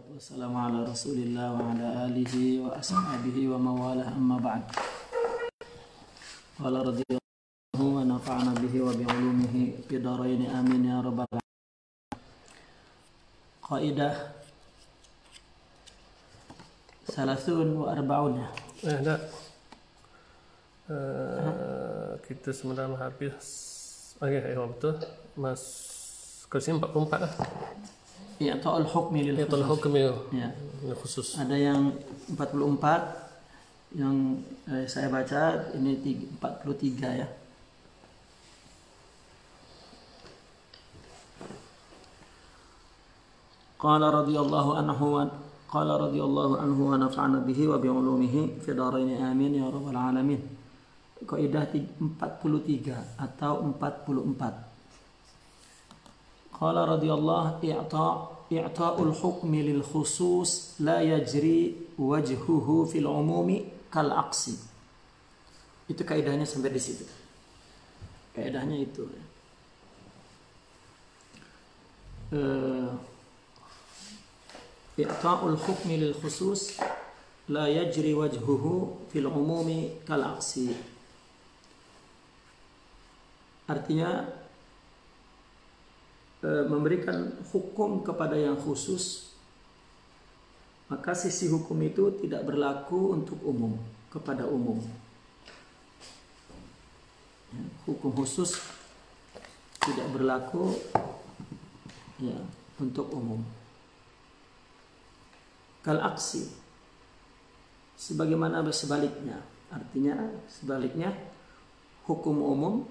Wassalamu ala rasulillah wa ala alihi wa ashabihi wa mawalah amma ba'd. Qala radhiyallahu wa nafa'ana bihi wa bi'ulumihi fi darain amin ya rabbal alamin. Qaidah 30 wa 40. Enggak. Kita sebenarnya habis. Oke, betul. Mas kursi 44 lah. I'ta'ul hukmi lil hukmi ya. Khusus. Ada yang 44 yang saya baca ini 43 ya. Qala radhiyallahu anhu wa nafa'ana bihi wa bi'ulumihi fi darain amin ya rabbal alamin. Kaidah 43 atau 44. Qala radhiyallahu i'ta'ul hukmi lil khusus la yajri wajhuhu fil umumi kal aqsi. Itu kaidahnya sampai di situ. Kaidahnya itu. I'ta'ul hukmi lil khusus la yajri wajhuhu fil umumi kal aqsi. Artinya memberikan hukum kepada yang khusus, maka sisi hukum itu tidak berlaku untuk umum, kepada umum. Ya, hukum khusus tidak berlaku ya, untuk umum. Kal aksi, sebagaimana sebaliknya, artinya sebaliknya hukum umum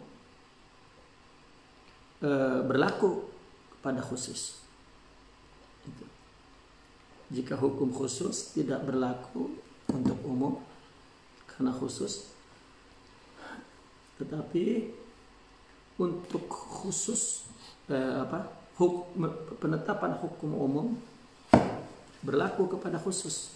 berlaku pada khusus. Jika hukum khusus tidak berlaku untuk umum karena khusus, tetapi untuk khusus penetapan hukum umum berlaku kepada khusus.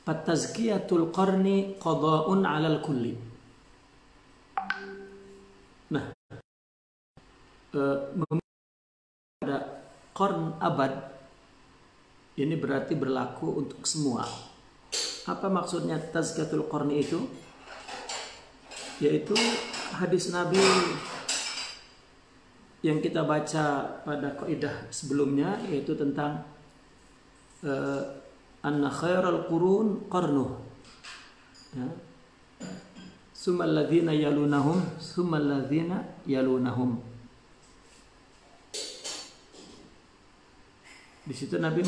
Tazkiyatul qarni qada'un 'alal kulli. Nah, pada qarn abad ini berarti berlaku untuk semua. Apa maksudnya tazkiyatul qarni itu? Yaitu hadis Nabi yang kita baca pada kaidah sebelumnya, yaitu tentang anna khairal qurun qarnuh, ya. Summal ladzina yalunahum summal ladzina yalunahum. Di situ Nabi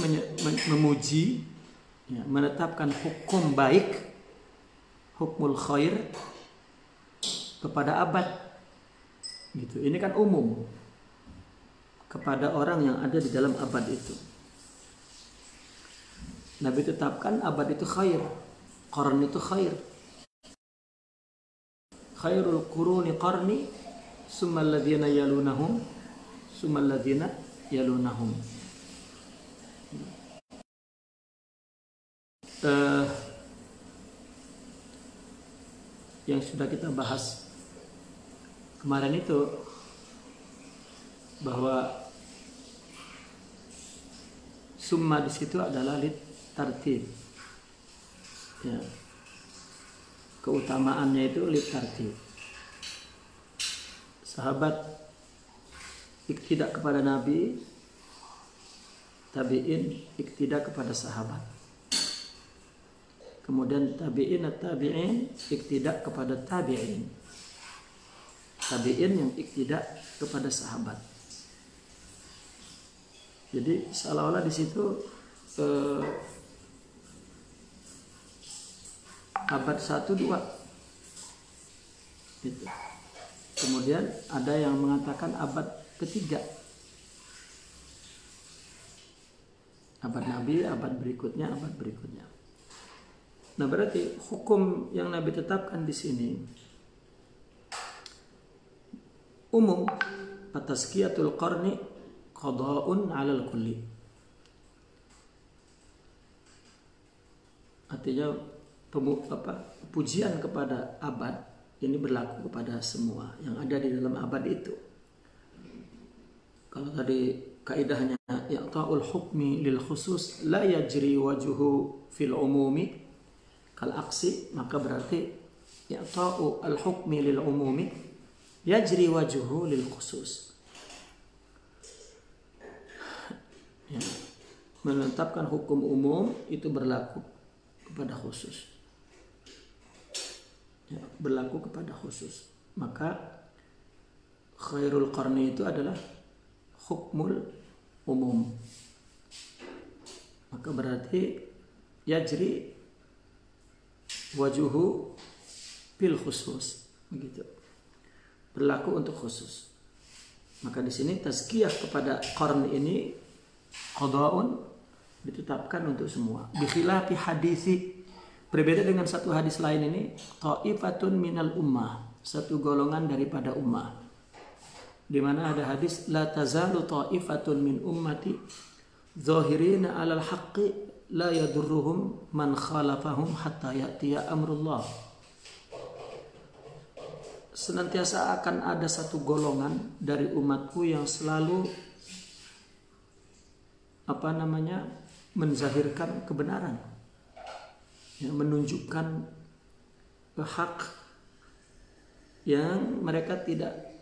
memuji, ya, menetapkan hukum baik, hukmul khair kepada abad. Gitu. Ini kan umum kepada orang yang ada di dalam abad itu. Nabi tetapkan abad itu khair, qarn itu khair. Khairul quruni qarni, summal ladzina yalunahum, summal ladzina yalunahum. Yang sudah kita bahas kemarin itu, bahwa summa di situ adalah tartib, ya. Keutamaannya itu tartib. Sahabat iktidak kepada Nabi, tabi'in iktidak kepada sahabat, kemudian tabi'in iktidak kepada tabi'in, tabi'in yang iktidak kepada sahabat. Jadi seolah-olah di situ abad 1-2 gitu. Kemudian ada yang mengatakan abad ketiga, abad Nabi, abad berikutnya. Nah, berarti hukum yang Nabi tetapkan di sini umum. Tazkiyatul qarni qada'un 'alal kulli. Artinya pujian kepada abad ini berlaku kepada semua yang ada di dalam abad itu. Kalau tadi kaidahnya i'ta'ul hukmi lil khusus la yajri wajhu fil umumi kal aksi, maka berarti i'ta'u al hukmi lil umumi yajri wajhu lil khusus. Ya, menetapkan hukum umum itu berlaku kepada khusus. Ya, berlaku kepada khusus. Maka khairul qarni itu adalah hukmul umum. Maka berarti yajri wajuhu bil khusus, begitu. Berlaku untuk khusus. Maka di sini tazkiyah kepada qarn ini qada'un ditetapkan untuk semua. Bi khilafi hadisi, berbeda dengan satu hadis lain ini, ta'ifatun minal ummah, satu golongan daripada ummah. Di mana ada hadis la tazalu ta'ifatun min ummati zahirina 'alal haqqi la yadurruhum man khalafahum hatta ya'tiya amrullah. Senantiasa akan ada satu golongan dari umatku yang selalu menzahirkan kebenaran, yang menunjukkan hak yang mereka tidak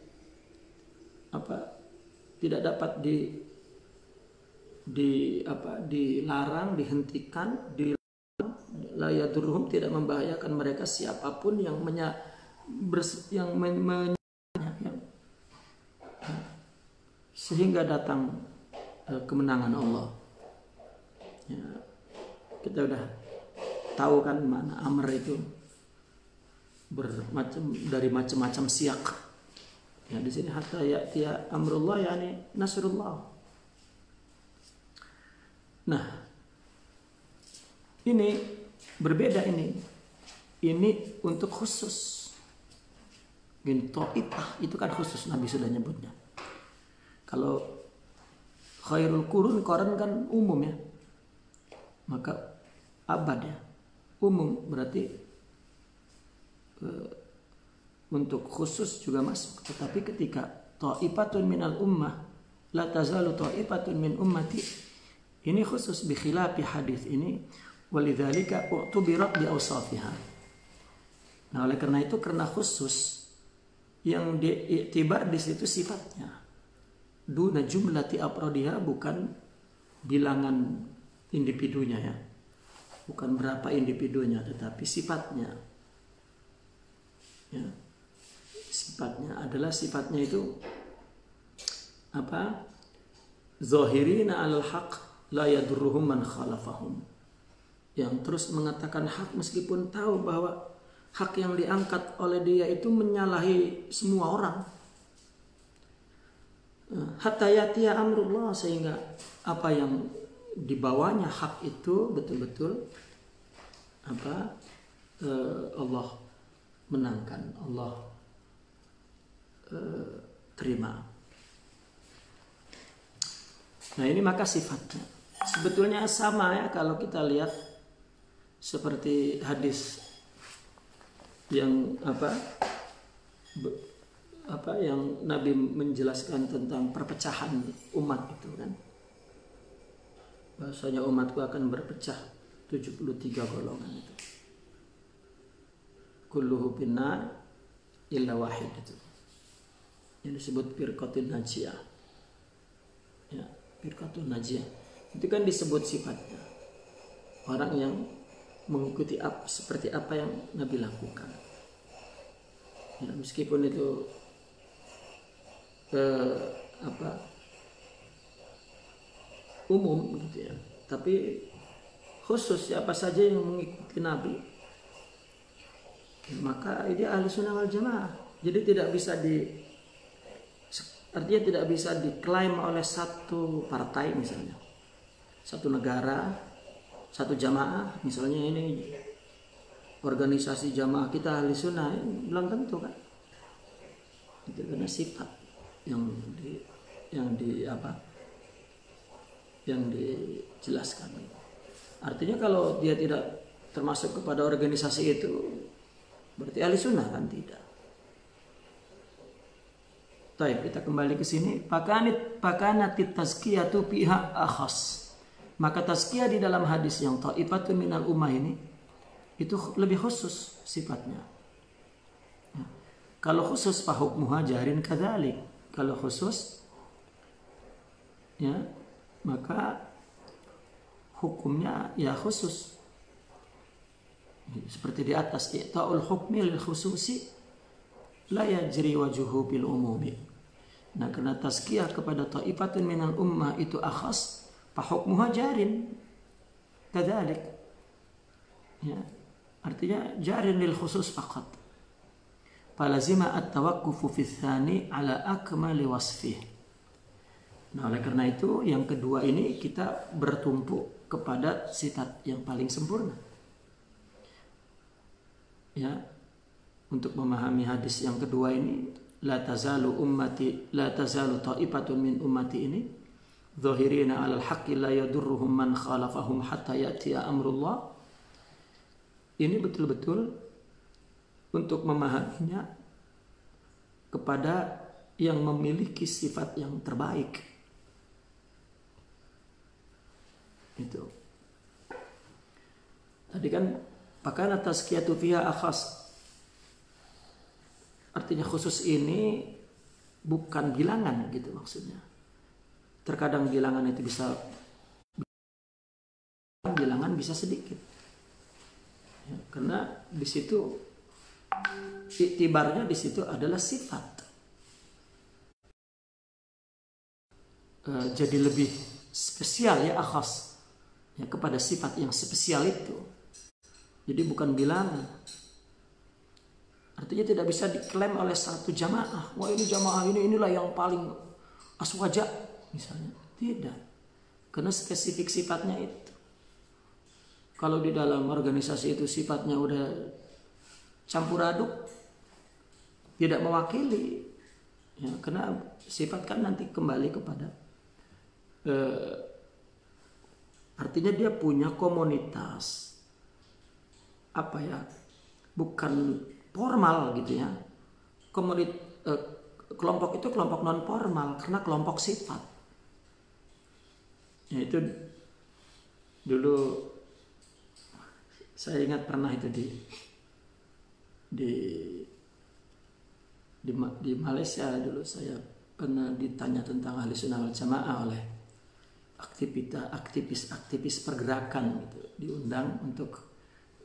dapat dilarang, dihentikan, la yadurruhum, tidak membahayakan mereka siapapun yang sehingga datang kemenangan Allah. Ya, kita udah tahu kan mana amr itu dari macam-macam siyak. Ya, di sini hatta ya'tiya amrullah, yakni nasrullah. Nah, ini berbeda ini. Ini untuk khusus. Gini, ta'ifah itu kan khusus, Nabi sudah nyebutnya. Kalau khairul qurun, koran kan umum ya. Maka abad ya. Umum berarti untuk khusus juga masuk. Tetapi ketika ta'ifatun minal ummah la tazalu ta'ifatun min ummati, ini khusus bi khilafi hadis ini, walidzalika u'tubirat bi awsafiha. Nah, oleh karena itu, karena khusus yang diiktibar di situ sifatnya. Duna jumlati afrodiha, bukan bilangan individunya ya. Bukan berapa individunya, tetapi sifatnya. Ya. Sifatnya itu apa? Zahirina 'alal haqq la yadurruhum man khalafahum. Yang terus mengatakan hak meskipun tahu bahwa hak yang diangkat oleh dia itu menyalahi semua orang. Hatta yatiya amrullah, sehingga apa yang dibawanya hak itu betul-betul Allah menangkan, Allah terima. Nah, ini maka sifatnya sebetulnya sama ya, kalau kita lihat seperti hadis yang yang Nabi menjelaskan tentang perpecahan umat itu kan. Bahasanya umatku akan berpecah 73 golongan itu. Kulluhu finnar illa wahid itu. Yang disebut firqatun najiyah. Ya, firqatun najiyah. Itu kan disebut sifatnya. Orang yang mengikuti seperti apa yang Nabi lakukan. Ya, meskipun itu umum gitu ya, tapi khusus siapa saja yang mengikuti Nabi, maka dia ahli sunnah wal jamaah. Jadi artinya tidak bisa diklaim oleh satu partai, misalnya satu negara, satu jamaah, misalnya ini organisasi jamaah kita ahli sunnah, belum tentu kan. Itu karena sifat yang dijelaskan. Artinya kalau dia tidak termasuk kepada organisasi itu, berarti ahli sunnah kan? Tidak. Taib, kita kembali ke sini. Pakanatit tazkiyatu pihak akhas. Maka tazkiyah di dalam hadis yang ta'ifatun minal ummah ini itu lebih khusus sifatnya. Ya. Kalau khusus fahukmuha jarin kadzalik. Kalau khusus ya maka hukumnya ya khusus. Seperti di atas, i'ta'ul hukmi lil khususi la yajri wajuhu bil umumi. Nah, karena tazkiyah kepada ta'ifatun minal ummah itu akhas, fa hukmuha jarin kadzalik. Ya, artinya jarin lil khusus faqat. Falazima at-tawaqqufu fi tsani ala akmali wasfih. Nah, oleh karena itu yang kedua ini kita bertumpu kepada sifat yang paling sempurna. Ya, untuk memahami hadis yang kedua ini, la tazalu ta'ifatun min ummati ini zahirina 'alal haqqi la yadurruhum man khalafahum hatta ya'tiya amrullah. Ini betul-betul untuk memahaminya kepada yang memiliki sifat yang terbaik. Itu. Tadi kan pakana tazkiyatu fiha akhas. Artinya khusus ini bukan bilangan gitu maksudnya. Terkadang bilangan itu bisa sedikit. Ya, karena di situ iktibarnya di situ adalah sifat. Jadi lebih spesial ya akhas ya kepada sifat yang spesial itu. Jadi bukan bilangan. Artinya tidak bisa diklaim oleh satu jamaah. Wah ini jamaah inilah yang paling aswaja misalnya. Tidak. Karena spesifik sifatnya itu. Kalau di dalam organisasi itu sifatnya udah campur aduk, tidak mewakili. Ya, karena sifat kan nanti kembali kepada artinya dia punya komunitas. Apa ya? Bukan formal gitu ya. Kelompok itu kelompok non formal karena kelompok sifat. Ya itu dulu saya ingat pernah itu di Malaysia dulu saya pernah ditanya tentang ahli sunnah wal jamaah oleh aktivis pergerakan gitu, diundang untuk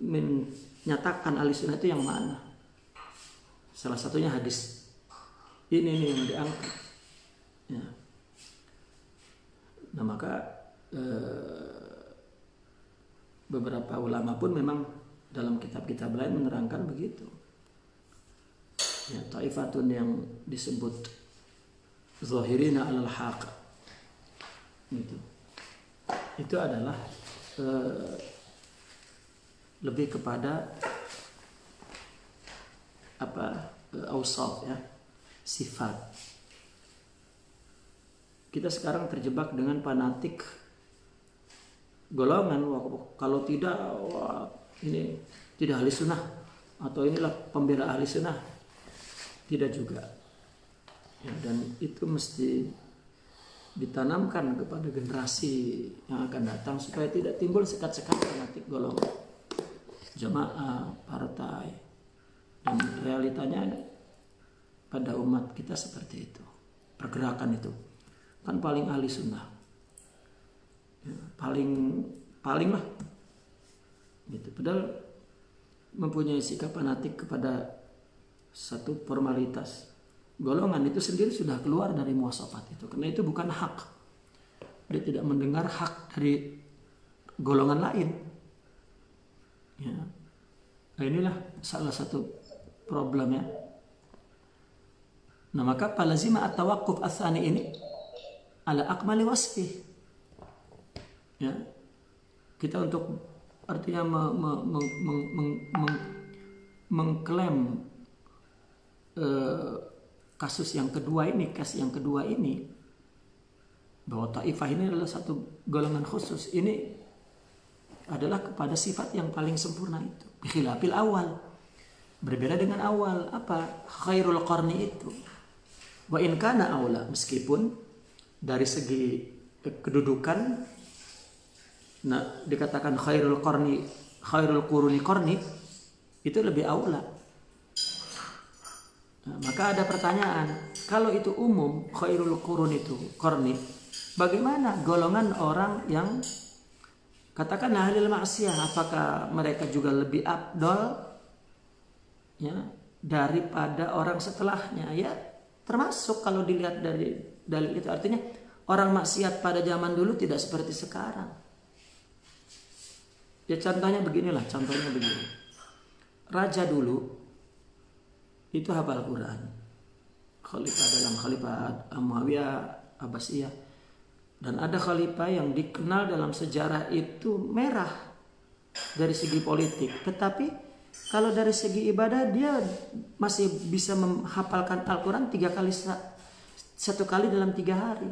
menyatakan ahli sunnah itu yang mana. Salah satunya hadis ini nih yang diangkat. Ya. Nah maka beberapa ulama pun memang dalam kitab-kitab lain menerangkan begitu. Ya, taifatun yang disebut zahirina alal haq gitu. Itu adalah lebih kepada ausaf ya, sifat. Kita sekarang terjebak dengan fanatik golongan. Kalau tidak, ini tidak ahli sunnah atau inilah pembela ahli sunnah. Tidak juga. Ya, dan itu mesti ditanamkan kepada generasi yang akan datang supaya tidak timbul sekat-sekat fanatik golongan, jamaah, partai. Dan realitanya pada umat kita seperti itu. Pergerakan itu kan paling ahli sunnah. Ya, paling lah. Gitu. Padahal mempunyai sikap fanatik kepada satu formalitas. Golongan itu sendiri sudah keluar dari muasafat itu. Karena itu bukan hak. Dia tidak mendengar hak dari golongan lain. Ya. Nah, inilah salah satu problemnya. Nah maka falazima at-tawaqquf ats-tsani ini ala akmali wasfi. Ya. Kita untuk artinya mengklaim kasus yang kedua ini, bahwa taifah ini adalah satu golongan khusus. Ini adalah kepada sifat yang paling sempurna itu. Khilafil awal. Berbeda dengan awal. Apa? Khairul qarni itu. Wa in kana aula, meskipun dari segi kedudukan dikatakan khairul quruni qarni itu lebih aula. Maka ada pertanyaan, kalau itu umum khairul qurun itu qarni, bagaimana golongan orang yang katakan ahli maksiyah, apakah mereka juga lebih afdal ya daripada orang setelahnya? Ya termasuk kalau dilihat dari dalil itu, artinya orang maksiat pada zaman dulu tidak seperti sekarang. Ya contohnya begini. Raja dulu itu hafal Quran. Khalifah dalam khalifah Umayyah, Abbasiyah. Dan ada khalifah yang dikenal dalam sejarah itu merah dari segi politik. Tetapi kalau dari segi ibadah dia masih bisa menghafalkan Al-Quran 3 kali, 1 kali dalam 3 hari.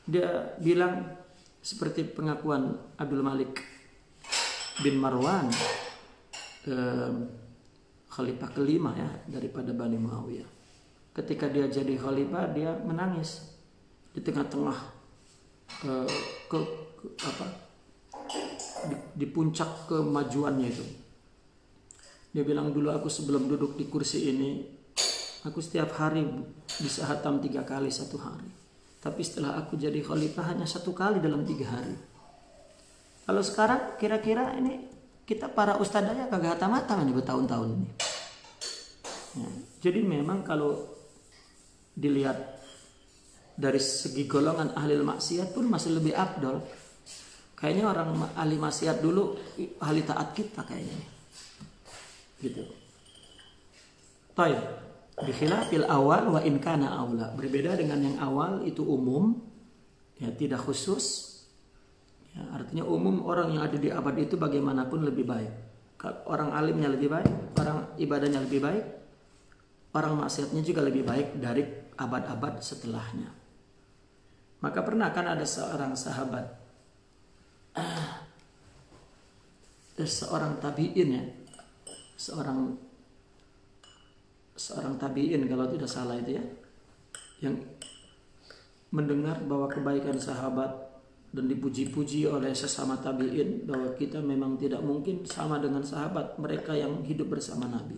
Dia bilang seperti pengakuan Abdul Malik bin Marwan, khalifah kelima ya daripada Bani Muawiyah. Ketika dia jadi khalifah, dia menangis di tengah-tengah di puncak kemajuannya itu. Dia bilang, dulu aku sebelum duduk di kursi ini, aku setiap hari bisa hatam 3 kali 1 hari. Tapi setelah aku jadi khalifah hanya 1 kali dalam 3 hari. Kalau sekarang kira-kira ini kita para ustadznya kagak hatam-hatam ini bertahun-tahun ini. Ya, jadi memang kalau dilihat dari segi golongan ahli maksiat pun masih lebih afdol. Kayaknya orang ahli maksiat dulu ahli taat kita kayaknya. Gitu. Taib. Bikhilafil awal wa in kana aula. Berbeda dengan yang awal itu umum, ya tidak khusus. Ya, artinya umum orang yang ada di abad itu bagaimanapun lebih baik. Orang alimnya lebih baik, orang ibadahnya lebih baik, orang maksiatnya juga lebih baik dari abad-abad setelahnya. Maka pernah kan ada seorang sahabat, seorang tabi'in ya, seorang tabi'in kalau tidak salah itu ya, yang mendengar bahwa kebaikan sahabat dan dipuji-puji oleh sesama tabi'in bahwa kita memang tidak mungkin sama dengan sahabat mereka yang hidup bersama Nabi.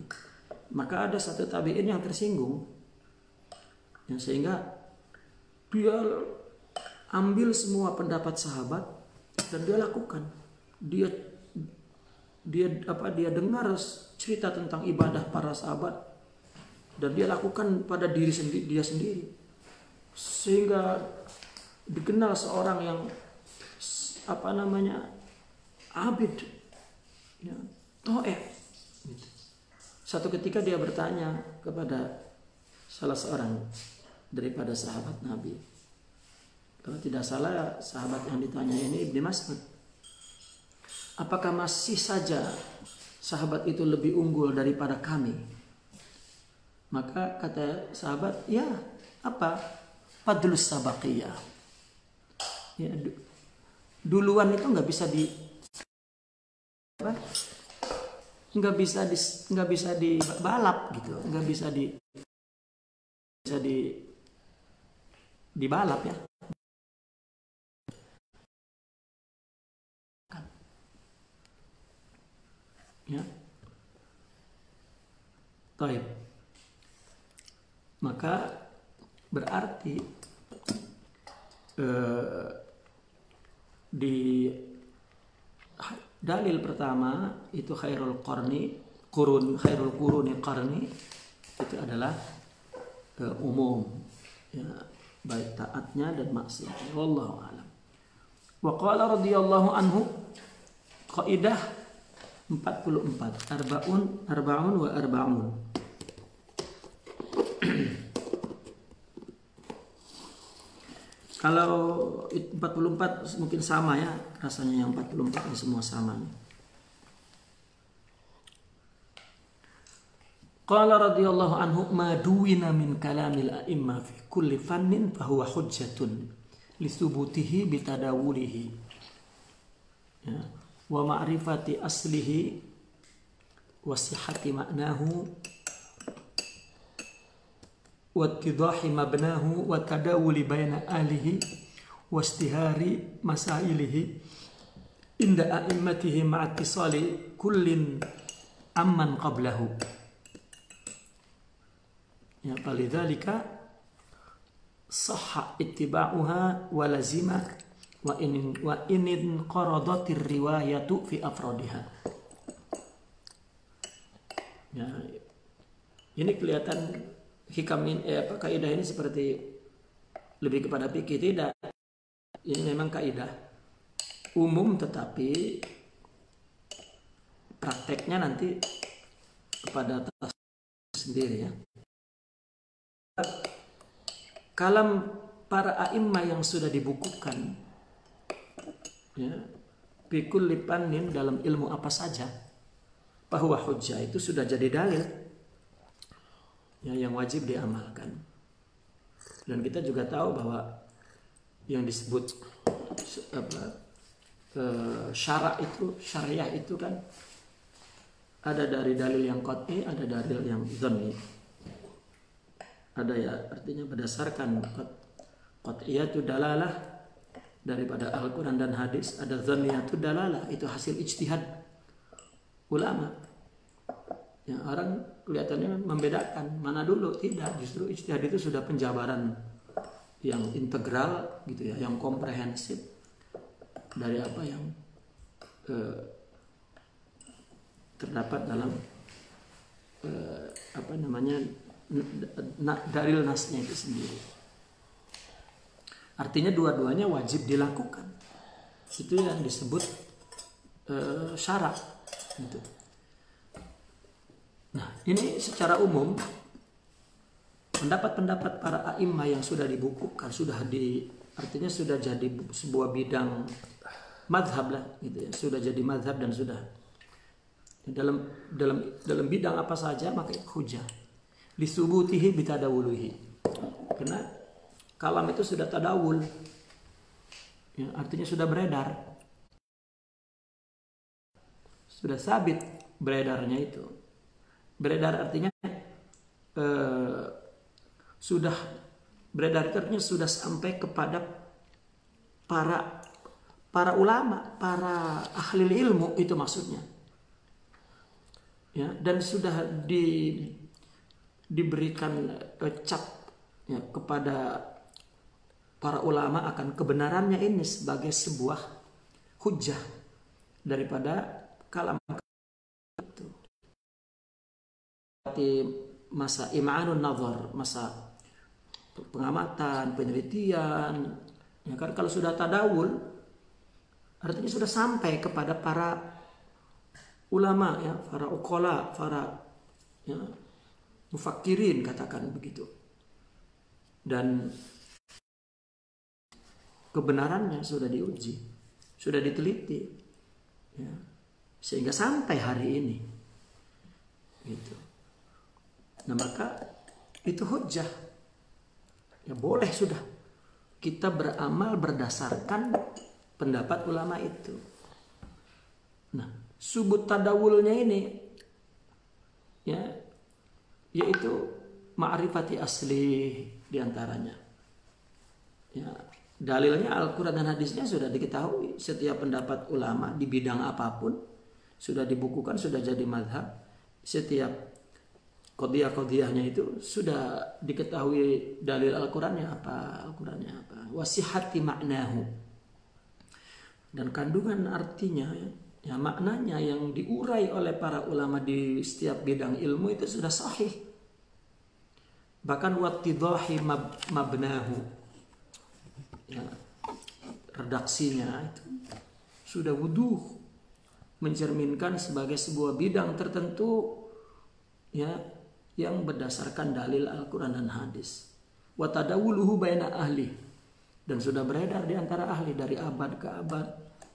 Maka ada satu tabi'in yang tersinggung, yang sehingga dia ambil semua pendapat sahabat dan dia lakukan. Dia dengar cerita tentang ibadah para sahabat dan dia lakukan pada dia sendiri, sehingga dikenal seorang yang abid, ya, to'eh. Gitu. Satu ketika dia bertanya kepada salah seorang daripada sahabat Nabi. Kalau tidak salah sahabat yang ditanya ini Ibnu Mas'ud. Apakah masih saja sahabat itu lebih unggul daripada kami? Maka kata sahabat, ya apa? Fadlus sabaqiyah. Ya, duluan itu nggak bisa dibalap gitu, nggak bisa dibalap ya. Ya, taib. Maka berarti di dalil pertama itu khairul quruni qarni itu adalah umum ya, baik taatnya dan maksiatnya. Wallahu a'lam. Wa qala radhiyallahu anhu, kaidah 44, arba'un wa arba'un. Kalau 44 mungkin sama ya, rasanya yang 44 ini semua sama nih. Qala radhiyallahu anhu, ma duwina min kalamil a'imma fi kulli fannin fahuwa hujjatun li thubutihi bitadawulihi ya, wa ma'rifati aslihi wa sihhati ma'nahu wattidahi mabnahu wa tadawuli baina ahlihi wastihari masailihi inda a'immatihi ma'attisali kullin amman qablahu. Ya, falidhalika sahha ittiba'uha wa lazima wa inin qaradatir riwayatu fi afrodiha. Ya, ini kelihatan hikam kaidah ini seperti lebih kepada fikih, tidak. Ini memang kaidah umum, tetapi prakteknya nanti kepada sendiri ya. Kalam para a'immah yang sudah dibukukan ya, bikul lipanin dalam ilmu apa saja, bahwa hujjah itu sudah jadi dalil ya, yang wajib diamalkan. Dan kita juga tahu bahwa yang disebut syariah itu kan ada dari dalil yang qat'i, ada dalil yang dhanni. Ada ya, artinya berdasarkan qat'iyatu dalalah daripada Al-Quran dan hadis, ada dhanniyatu dalalah, itu hasil ijtihad ulama. Ya, orang kelihatannya membedakan mana dulu, tidak, justru ijtihad itu sudah penjabaran yang integral gitu ya, yang komprehensif dari apa yang terdapat dalam dalil nasnya itu sendiri. Artinya dua-duanya wajib dilakukan. Itu yang disebut syarat gitu. Nah, ini secara umum pendapat-pendapat para a'immah yang sudah dibukukan, artinya sudah jadi sebuah bidang madhab lah gitu ya, sudah jadi madhab dan sudah dalam bidang apa saja maka hujjah lisubutihi bitadawuluhi, karena kalam itu sudah tadawul ya, artinya sudah beredar, sudah sabit beredarnya. Itu beredar artinya sudah beredar itu artinya sudah sampai kepada para ulama, para ahli ilmu, itu maksudnya ya, dan sudah diberikan cap ya, kepada para ulama akan kebenarannya ini sebagai sebuah hujjah daripada kalam itu. Masa im'anun nazar, masa pengamatan, penelitian ya kan, kalau sudah tadawul artinya sudah sampai kepada para ulama ya, para uqala, para ya, mufakirin, katakan begitu, dan kebenarannya sudah diuji, sudah diteliti ya, sehingga sampai hari ini gitu. Nah, maka itu hujjah ya, boleh sudah kita beramal berdasarkan pendapat ulama itu. Nah, subut tadawulnya ini ya, yaitu ma'rifati asli diantaranya ya, dalilnya Al-Quran dan hadisnya sudah diketahui. Setiap pendapat ulama di bidang apapun sudah dibukukan, sudah jadi madhab. Setiap qadiyah-qadiyahnya itu sudah diketahui dalil Al-Qurannya apa, Al-Qurannya apa, wasihati maknahu, dan kandungan artinya ya, maknanya yang diurai oleh para ulama di setiap bidang ilmu itu sudah sahih. Bahkan wattidahi mabnahu ya, redaksinya itu sudah wuduh, mencerminkan sebagai sebuah bidang tertentu ya, yang berdasarkan dalil Al-Quran dan hadis. Wa tadawuluhu baina ahli, dan sudah beredar di antara ahli dari abad ke abad,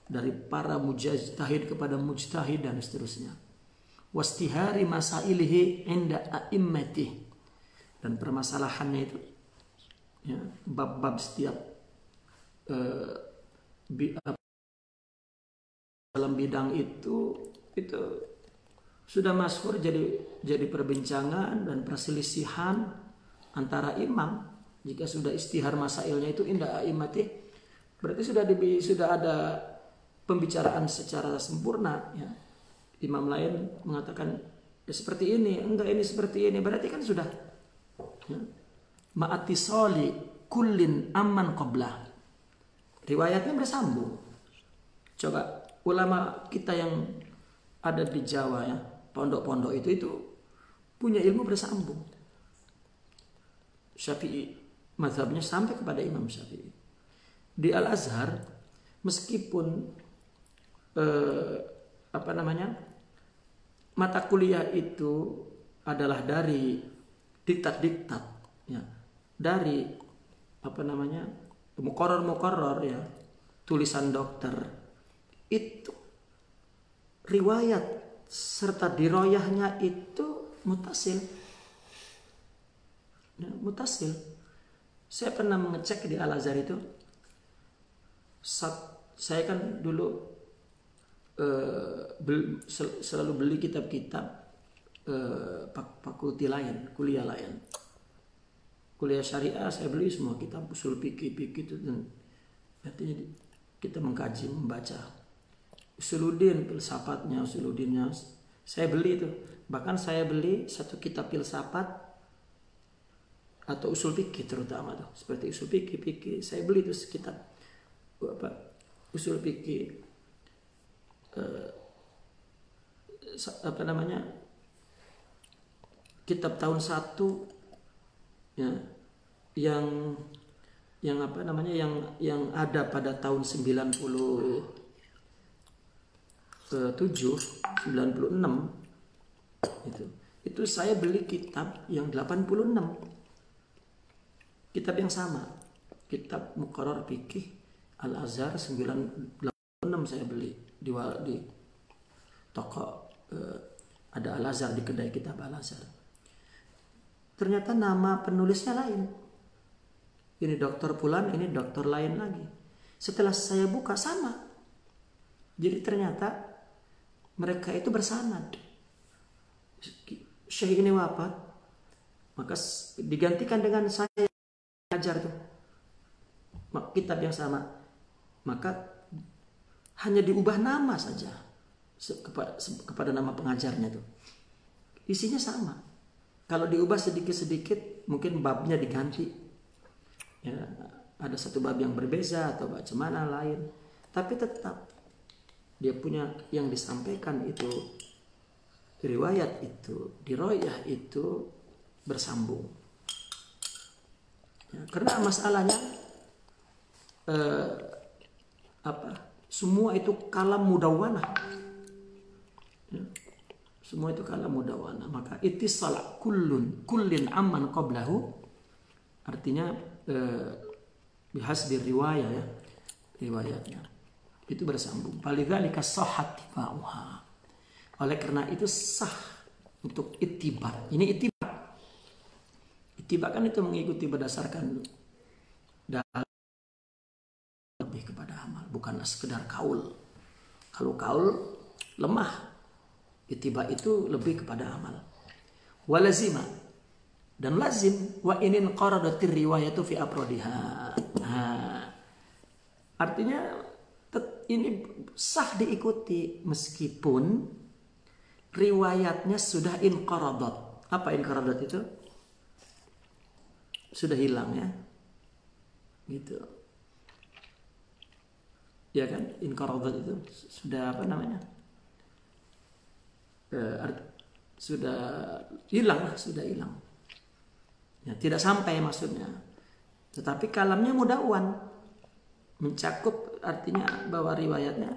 dari para mujtahid kepada mujtahid dan seterusnya. Wastihari masailihi inda a'immati, dan permasalahannya itu ya, bab-bab setiap dalam bidang itu sudah masyhur jadi perbincangan dan perselisihan antara imam. Jika sudah istihar masailnya itu inda aimati, berarti sudah ada pembicaraan secara sempurna ya. Imam lain mengatakan ya seperti ini, enggak ini seperti ini, berarti kan sudah ya. Ma'atisoli kullin amman qablah. Riwayatnya bersambung. Coba ulama kita yang ada di Jawa ya, pondok-pondok itu punya ilmu bersambung. Syafi'i mazhabnya sampai kepada Imam Syafi'i. Di Al-Azhar meskipun mata kuliah itu adalah dari diktat ya, dari muqarrar ya, tulisan dokter, itu riwayat serta diroyahnya itu mutasil ya, mutasil. Saya pernah mengecek di Al-Azhar itu, saya kan dulu selalu beli kitab-kitab fakulti lain, kuliah lain. Kuliah syariah saya beli semua kitab usul fikih itu, dan artinya kita mengkaji, membaca Usuluddin, filsafatnya Usuluddinnya saya beli itu. Bahkan saya beli satu kitab filsafat atau usul fikih terutama tuh, seperti usul fikih saya beli itu sekitar usul fikih kitab tahun 1 ya, yang ada pada tahun 96 itu saya beli kitab yang 86, kitab yang sama, kitab Muqarrar Fikih Al-Azhar 96 saya beli di toko ada Al-Azhar, di kedai kitab Al-Azhar. Ternyata nama penulisnya lain. Ini dokter Fulan, ini dokter lain lagi. Setelah saya buka sama. Jadi ternyata mereka itu bersanad. Syekh ini wafat, maka digantikan dengan saya ajar tuh kitab yang sama, maka hanya diubah nama saja kepada nama pengajarnya tuh, isinya sama. Kalau diubah sedikit-sedikit mungkin babnya diganti ya, ada satu bab yang berbeza atau bagaimana lain, tapi tetap dia punya yang disampaikan itu, riwayat itu, diroyah itu bersambung ya, karena masalahnya semua itu kalam mudawwanah ya, semua itu kalam mudawwanah. Maka ittisal kullin amman qablahu, artinya bihasbi riwayah ya, riwayatnya itu bersambung. Falidzalika sahhat tibauha, oleh karena itu sah untuk ittiba. Ini ittiba kan itu mengikuti berdasarkan lebih kepada amal, bukanlah sekedar kaul. Kalau kaul lemah, ittiba itu lebih kepada amal. Walazima, dan lazim, wa inin qaradatir riwayatu fi afrodiha. Nah, artinya ini sah diikuti meskipun riwayatnya sudah inqaradat. Apa inqaradat itu? Sudah hilang ya, gitu ya kan. Inqaradat itu sudah sudah hilang ya, tidak sampai maksudnya. Tetapi kalamnya mudawwan, mencakup, artinya bahwa riwayatnya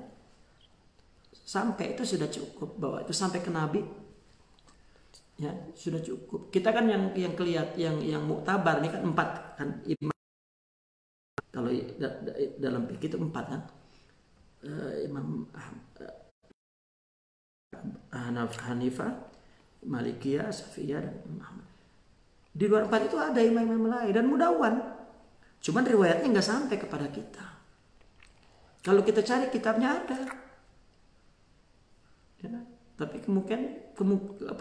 sampai itu sudah cukup, bahwa itu sampai ke Nabi ya, sudah cukup. Kita kan yang kelihatan yang muktabar ini kan 4 kan, imam kalau dalam fikih itu 4 kan, Imam Hanifah, Malikiyah, Syafi'iyah, dan Muhammad. Di luar 4 itu ada imam-imam lain dan mudawwan, cuman riwayatnya nggak sampai kepada kita. Kalau kita cari kitabnya ada ya, tapi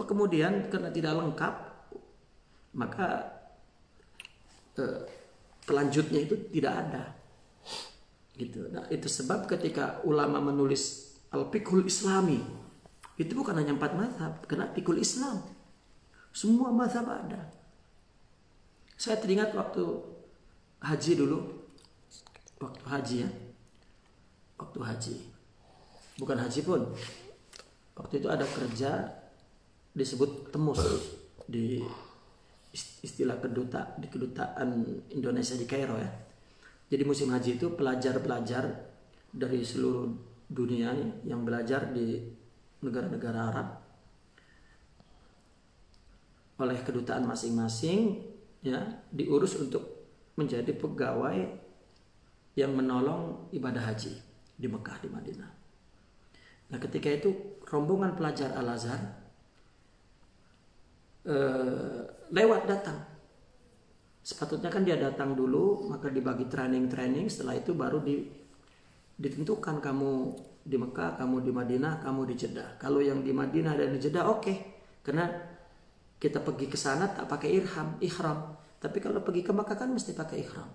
kemudian karena tidak lengkap, maka pelanjutnya itu tidak ada. Gitu. Nah, itu sebab ketika ulama menulis Al-Fiqhul Islami, itu bukan hanya 4 mazhab, karena Fiqhul Islam. Semua mazhab ada. Saya teringat waktu haji dulu. Waktu haji ya. Waktu haji. Bukan haji pun. Waktu itu ada kerja disebut temus di istilah di kedutaan Indonesia di Kairo ya. Jadi musim haji itu pelajar-pelajar dari seluruh dunia yang belajar di negara-negara Arab oleh kedutaan masing-masing ya diurus untuk menjadi pegawai yang menolong ibadah haji di Mekah, di Madinah. Nah, ketika itu rombongan pelajar Al-Azhar lewat datang. Sepatutnya kan dia datang dulu, maka dibagi training, setelah itu baru ditentukan kamu di Mekah, kamu di Madinah, kamu di Jeddah. Kalau yang di Madinah dan di Jeddah oke. Karena kita pergi ke sana tak pakai ihram. Tapi kalau pergi ke Mekah kan mesti pakai ihram.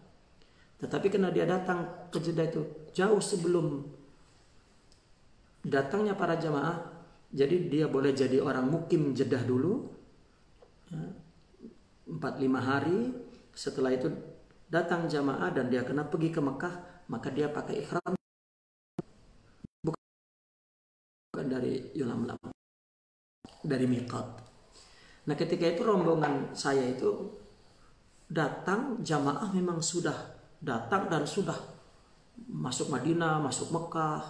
Tetapi karena dia datang ke Jeddah itu jauh sebelum datangnya para jamaah, jadi dia boleh jadi orang mukim Jeddah dulu ya, 4-5 hari. Setelah itu datang jamaah dan dia kena pergi ke Mekah, maka dia pakai ihram bukan dari Yulamlam, dari miqat. Nah, ketika itu rombongan saya itu datang, jamaah memang sudah datang dan sudah masuk Madinah, masuk Mekah.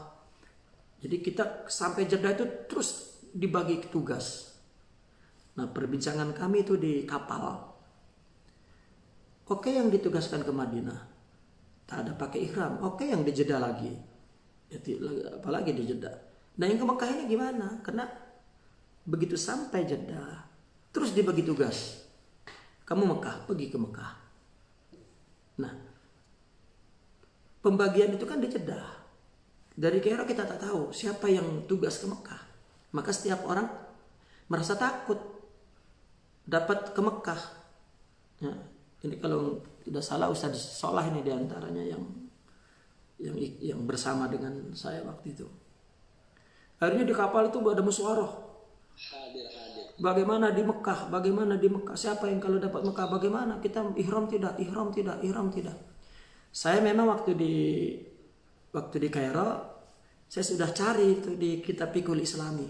Jadi kita sampai Jeddah itu terus dibagi tugas. Nah, perbincangan kami itu di kapal. Oke, yang ditugaskan ke Madinah tak ada pakai ihram. Oke, yang di Jeddah lagi. Apalagi di Jeddah. Nah, yang ke Mekah ini gimana? Karena begitu sampai Jeddah terus dibagi tugas. Kamu Mekah, pergi ke Mekah. Nah, pembagian itu kan di Jeddah. Dari Kairo kita tak tahu siapa yang tugas ke Mekah. Maka setiap orang merasa takut dapat ke Mekah. Ya, ini kalau tidak salah Ustaz Solah ini diantaranya yang bersama dengan saya waktu itu. Akhirnya di kapal itu ada musyawarah. Bagaimana di Mekah? Siapa yang kalau dapat Mekah? Bagaimana? Kita ihram tidak. Saya memang waktu di Kairo, saya sudah cari itu di kitab Fiqhul Islami.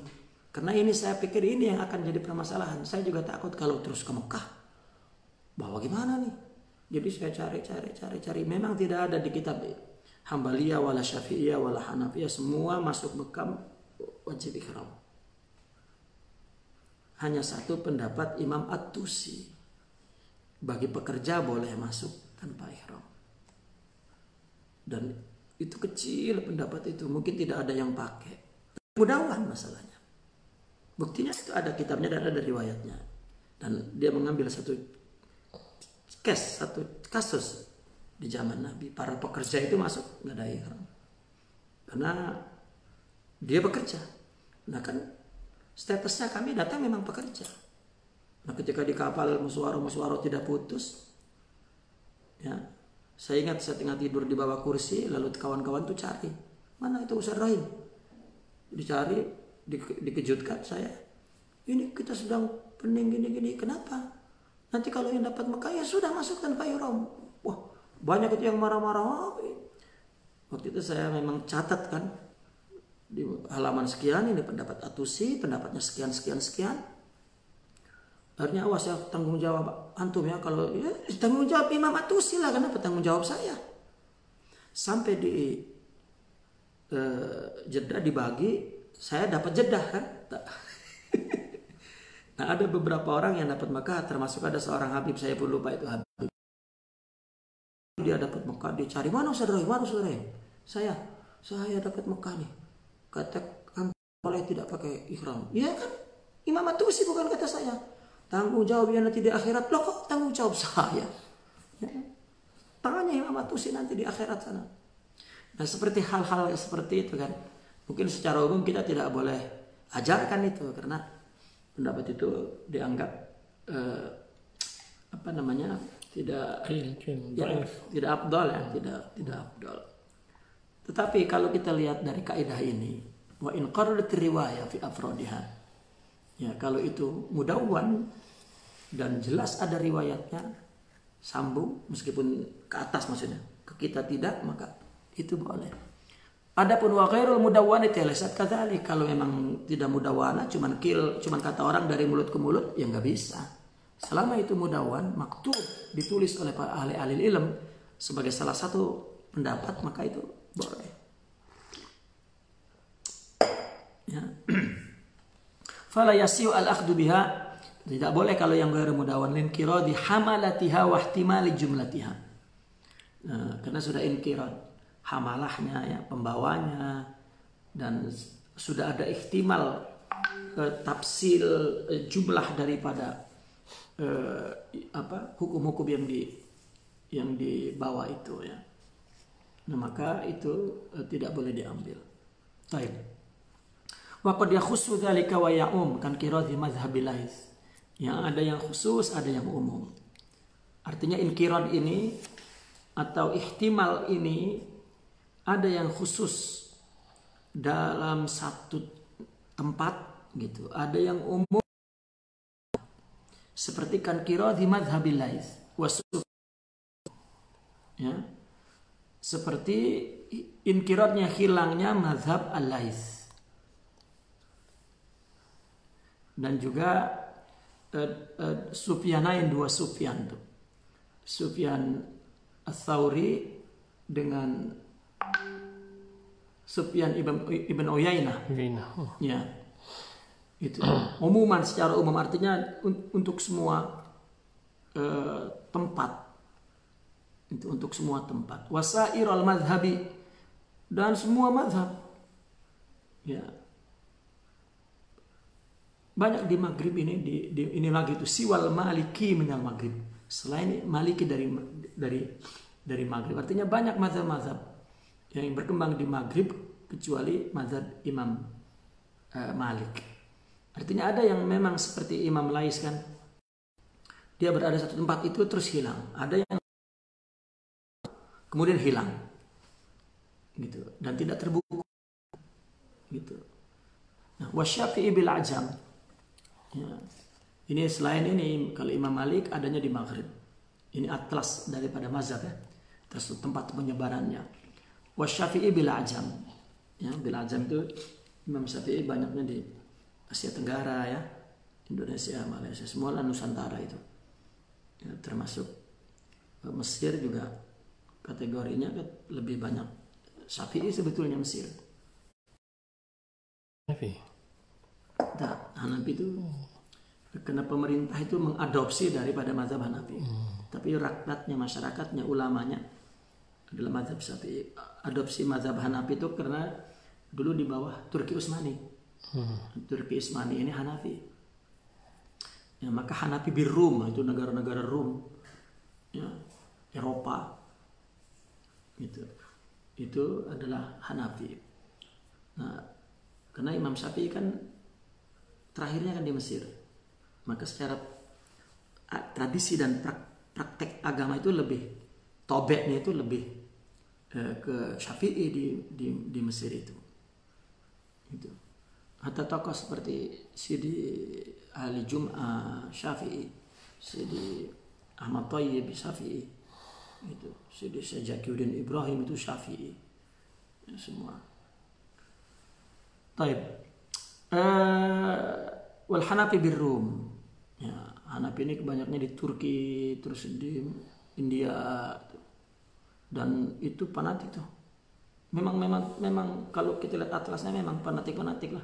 Karena ini saya pikir ini yang akan jadi permasalahan. Saya juga takut kalau terus ke Mekah. Bahwa gimana nih? Jadi saya cari. Memang tidak ada di kitab Hambaliyah, wala Syafi'iyah, wala Hanafiyah. Semua masuk Mekah wajib ihram. Hanya satu pendapat Imam At-Tusi. Bagi pekerja boleh masuk tanpa ihram. Dan itu kecil pendapat itu. Mungkin tidak ada yang pakai. Mudahan masalahnya. Buktinya itu ada kitabnya dan ada riwayatnya. Dan dia mengambil satu kasus di zaman Nabi. Para pekerja itu masuk nggak ada ihram. Karena dia bekerja. Nah kan statusnya kami datang memang pekerja. Nah ketika di kapal musyawarah tidak putus. Ya, saya ingat saya tengah tidur di bawah kursi, lalu kawan-kawan tuh cari. Mana itu Ustaz Rahim? Dicari, dikejutkan saya. Ini kita sedang pening gini. Kenapa? Nanti kalau yang dapat Mekah ya sudah masuk tanpa ihram. Wah, banyak itu yang marah-marah. Waktu itu saya memang catat kan di halaman sekian ini pendapat Atusi, pendapatnya sekian. Akhirnya awas ya tanggung jawab antum ya, kalau ya tanggung jawab Imam Atusi lah, kenapa tanggung jawab saya? Sampai di Jeddah dibagi, saya dapat Jeddah kan. Nah ada beberapa orang yang dapat Mekah, termasuk ada seorang Habib, saya pun lupa itu Habib. Dia dapat Mekah, dia cari mana saudara? Saya dapat Mekah nih. Kata boleh tidak pakai ihram? Iya kan? Imam Atusi bukan kata saya. Tanggung jawabnya nanti di akhirat. Loh kok tanggung jawab saya? Ya. Tangannya Imam Atusi nanti di akhirat sana. Nah seperti hal-hal seperti itu kan. Mungkin secara umum kita tidak boleh ajarkan itu karena pendapat itu dianggap tidak ya, dhaif. tidak afdal ya, tidak afdal. Tetapi kalau kita lihat dari kaidah ini, wa in qaradat riwayah fi afrodiha, ya kalau itu mudawwan dan jelas ada riwayatnya sambung meskipun ke atas maksudnya, ke kita tidak, maka itu boleh. Adapun wa ghairul mudawwanati laysat kadzalik, kalau memang tidak mudawwana cuman kata orang dari mulut ke mulut ya nggak bisa. Selama itu mudawwan maktub ditulis oleh para ahli ilm sebagai salah satu pendapat, maka itu boleh. Ya. Fala yasiu al-akhdhu biha, tidak boleh kalau yang ghairu mudawwan linkiradi hamalatiha wa ihtimali jumlatiha. Nah, karena sudah inkirad hamalahnya ya, pembawanya, dan sudah ada ihtimal tafsil jumlah daripada hukum-hukum yang dibawa itu ya. Nah, maka itu tidak boleh diambil. Baik. Wa qad yakhussu dzalika wa ya'um kan qiradi mazhabil Laits. Yang ada yang khusus, ada yang umum. Artinya inkirad ini atau ihtimal ini ada yang khusus dalam satu tempat gitu, ada yang umum seperti kan qiradi mazhabil Laits ya, seperti inkiradnya hilangnya mazhab al-Laits, dan juga Sufyanain, dua Sufyan tuh, Sufyan Ats-Tsauri dengan Sufyan ibn Uyainah. Ya. Itu umuman, secara umum, artinya untuk semua tempat. Itu untuk semua tempat. Wasairul madhhabi, dan semua madhab. Ya. Banyak di Maghrib ini ini lagi itu siwal maliki minal Maghrib. Selain maliki dari Maghrib, artinya banyak mazhab-mazhab yang berkembang di Maghrib kecuali mazhab Imam Malik. Artinya ada yang memang seperti Imam Laits kan, dia berada satu tempat itu terus hilang. Ada yang kemudian hilang, gitu, dan tidak terbuku, gitu. Nah, wasyafi'i bil ajam. Ya. Ini selain ini, kalau Imam Malik adanya di Maghrib. Ini atlas daripada mazhab ya, terus tempat penyebarannya. Wasyafi'i bil ajam. Ya, bil ajam itu Imam Syafi'i banyaknya di Asia Tenggara ya, Indonesia, Malaysia, semua Nusantara itu. Ya, termasuk Mesir juga kategorinya lebih banyak Syafi'i sebetulnya Mesir. Nah, Hanafi itu karena pemerintah itu mengadopsi daripada mazhab Hanafi. Tapi rakyatnya, masyarakatnya, ulamanya adalah mazhab Syafi'i. Adopsi mazhab Hanafi itu karena dulu di bawah Turki Utsmani. Turki Utsmani ini Hanafi. Ya, maka Hanafi bir Rum, itu negara-negara Rum. Ya, Eropa. Gitu. Itu adalah Hanafi. Nah, karena Imam Syafi'i kan terakhirnya kan di Mesir. Maka secara tradisi dan praktek agama itu lebih, tobeknya itu lebih ke Syafi'i di Mesir itu. Gitu. Hatta tokoh seperti Sidi Ali Jum'ah Syafi'i, Sidi Ahmad Thayyib Syafi'i, itu Sidi Syajakiuddin Ibrahim itu Syafi'i, ya, semua. Taib. Wal Hanafi bir Rum. Ya, Hanafi ini kebanyakannya di Turki, terus di India, dan itu fanatik tuh. Memang kalau kita lihat atlasnya memang fanatik lah.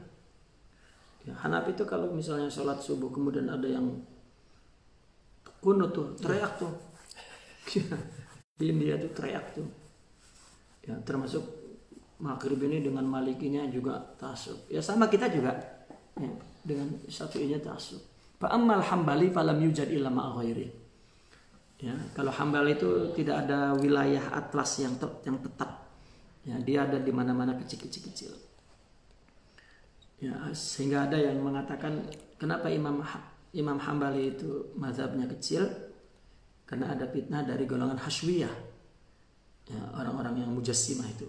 Ya, Hanafi itu kalau misalnya sholat subuh kemudian ada yang kunut tuh, teriak tuh. Di India tuh teriak tuh. Ya, termasuk Maghrib ini dengan Malikinya juga ta'assub. Ya sama kita juga. Ya, dengan Syafi'inya ta'assub. Fa ammal Hambali falam yujad illa ma'a ghairi. Ya, kalau Hambali itu tidak ada wilayah atlas yang tetap. Ya, dia ada di mana-mana kecil. Ya, sehingga ada yang mengatakan kenapa Imam Hambali itu mazhabnya kecil? karena ada fitnah dari golongan Hasyawiyah, ya, orang-orang yang mujassimah itu.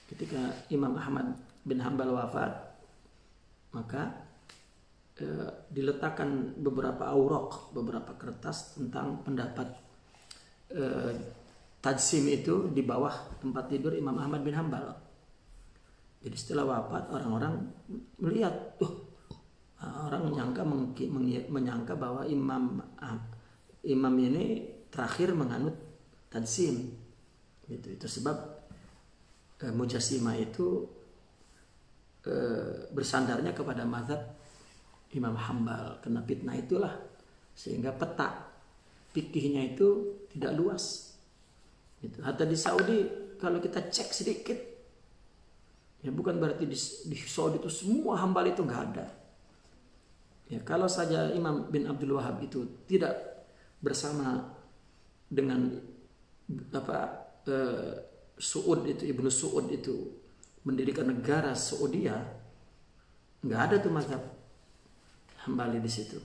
Ketika Imam Ahmad bin Hanbal wafat, maka diletakkan beberapa auraq, beberapa kertas tentang pendapat tajsim itu di bawah tempat tidur Imam Ahmad bin Hanbal. Jadi setelah wafat orang-orang melihat, orang menyangka bahwa imam ini terakhir menganut tajsim. Gitu. Itu sebab mujassimah itu bersandarnya kepada mazhab Imam Hanbal, karena fitnah itulah sehingga peta fikihnya itu tidak luas. Gitu. Hatta di Saudi kalau kita cek sedikit, ya bukan berarti di Saudi itu semua Hambal itu nggak ada. Ya kalau saja Imam bin Abdul Wahab itu tidak bersama dengan Suud itu, Ibnu Suud itu mendirikan negara Saudia, nggak ada tuh mazhab Hambali di situ,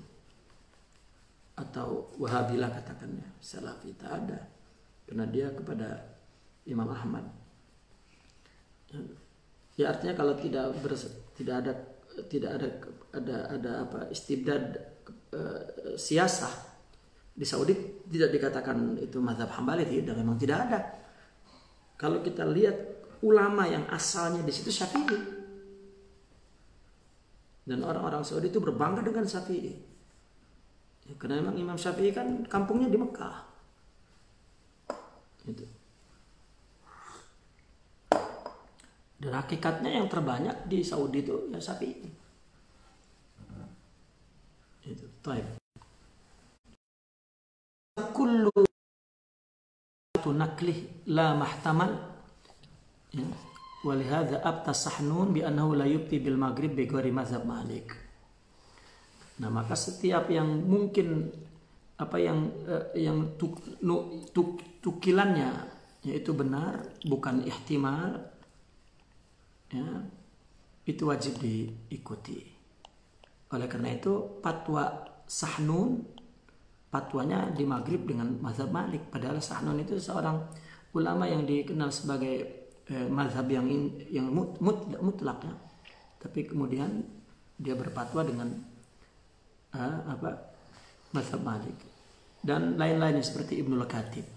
atau Wahabilah katakannya, Salafi tak ada, karena dia kepada Imam Ahmad. Ya artinya kalau tidak ada istibdad siasah di Saudi, tidak dikatakan itu mazhab Hambali, tidak, memang tidak ada. Kalau kita lihat ulama yang asalnya di situ Syafi'i, dan orang-orang Saudi itu berbangga dengan Syafi'i, ya, karena memang Imam Syafi'i kan kampungnya di Mekah. Gitu. Dan hakikatnya yang terbanyak di Saudi itu ya Syafi'i. Itu. Taib. Kullu naklih la mahtamal. Ya. Walihada abta Sahnun bi annahu la yubti bil maghrib bi ghairi mazhab Malik. Nah, maka setiap yang mungkin tukilannya yaitu benar, bukan ihtimal, ya, itu wajib diikuti. Oleh karena itu fatwa Sahnun, fatwanya di maghrib dengan mazhab Malik, padahal Sahnun itu seorang ulama yang dikenal sebagai mazhab yang mutlak, ya. Tapi kemudian dia berfatwa dengan mazhab Malik dan lain-lainnya seperti Ibnul Khatib.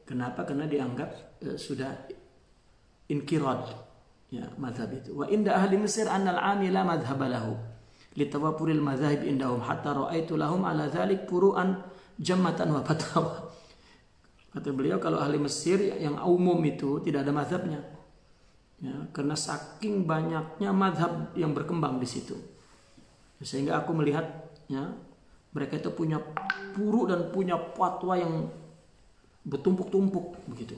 Kenapa? Karena dianggap sudah inkirad, ya, mazhab itu. Wa inda ahli Mesir annal amila madhhab lahu litawapuril mazahib indahum hatta ra'aitu lahum ala dzalik furu'an jammatan wa fatawa. Kata beliau, kalau ahli Mesir yang umum itu tidak ada mazhabnya, ya, karena saking banyaknya mazhab yang berkembang di situ, sehingga aku melihat, ya, mereka itu punya furu dan punya fatwa yang bertumpuk-tumpuk begitu.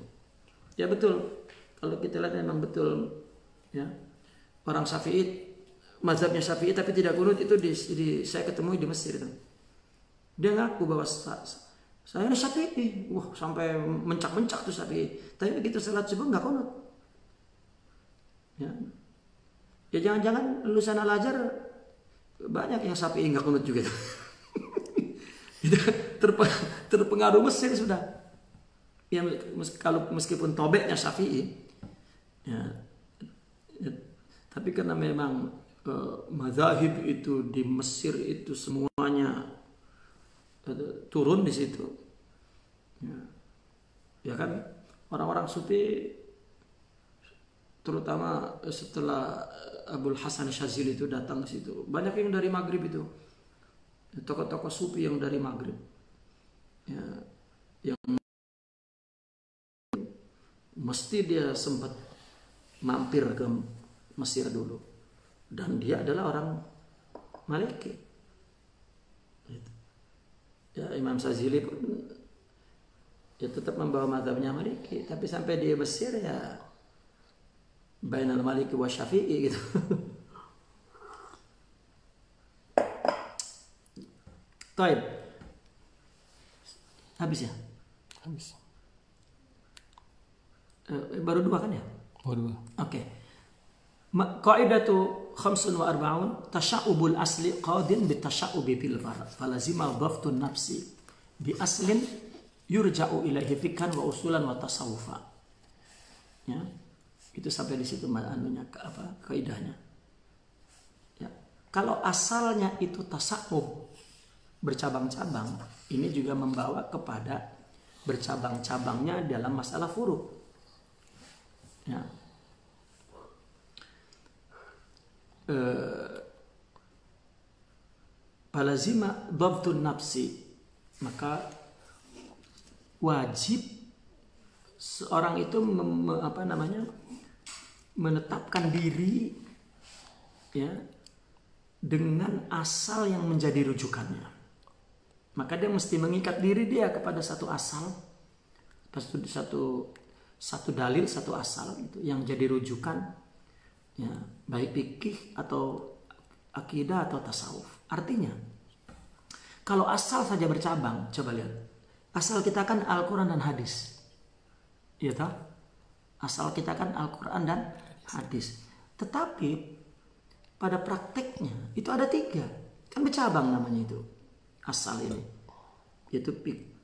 Ya betul, kalau kita lihat memang betul, ya, orang Syafi'i, mazhabnya Syafi'i tapi tidak kunut itu saya ketemu di Mesir itu. Dia ngaku bahwa saya ini Syafi'i, sampai mencak-mencak tuh Syafi'i. Tapi begitu salat subuh nggak kunut. Ya jangan-jangan lulusan Al-Azhar banyak yang Syafi'i nggak kunut juga. Itu terpengaruh Mesir sudah. Ya meskipun tobeknya Syafi'i, ya, tapi karena memang mazahib itu di Mesir itu semuanya turun di situ, ya kan, orang-orang Sufi terutama setelah Abul Hasan Syazili itu datang ke situ, banyak yang dari Maghrib itu, tokoh-tokoh Sufi yang dari Maghrib, ya, yang mesti dia sempat mampir ke Mesir dulu, dan dia adalah orang Maliki. Ya, Imam Syazili pun ya tetap membawa mazhabnya Maliki, tapi sampai dia Mesir ya bainal Maliki wa Syafi'i gitu. Taib. Habis ya? Habis. Baru 2 kan ya? Baru 2. Oke. Qaidatu 45 tasya'ubul asli qadin bitasya'ubi fil farad falazima dhaftun nafsi bi aslin yurja'u ilaihi fikhan wa usulan wa tasawufa. Ya. Itu sampai di situ anunya kaidahnya. Ya. Kalau asalnya itu tasawuf bercabang-cabang, ini juga membawa kepada bercabang-cabangnya dalam masalah furu'. Ya. Palazima dhabtun nafsi, maka wajib seorang itu menetapkan diri ya dengan asal yang menjadi rujukannya. Maka dia mesti mengikat diri dia kepada satu asal, satu dalil, satu asal gitu, yang jadi rujukan. Ya, baik fikih atau akidah atau tasawuf. Artinya, kalau asal saja bercabang, coba lihat. Asal kita kan Al-Quran dan hadis. Iya toh? Asal kita kan Al-Quran dan hadis. Tetapi, pada prakteknya, itu ada 3. Kan bercabang namanya itu. Asal ini. Yaitu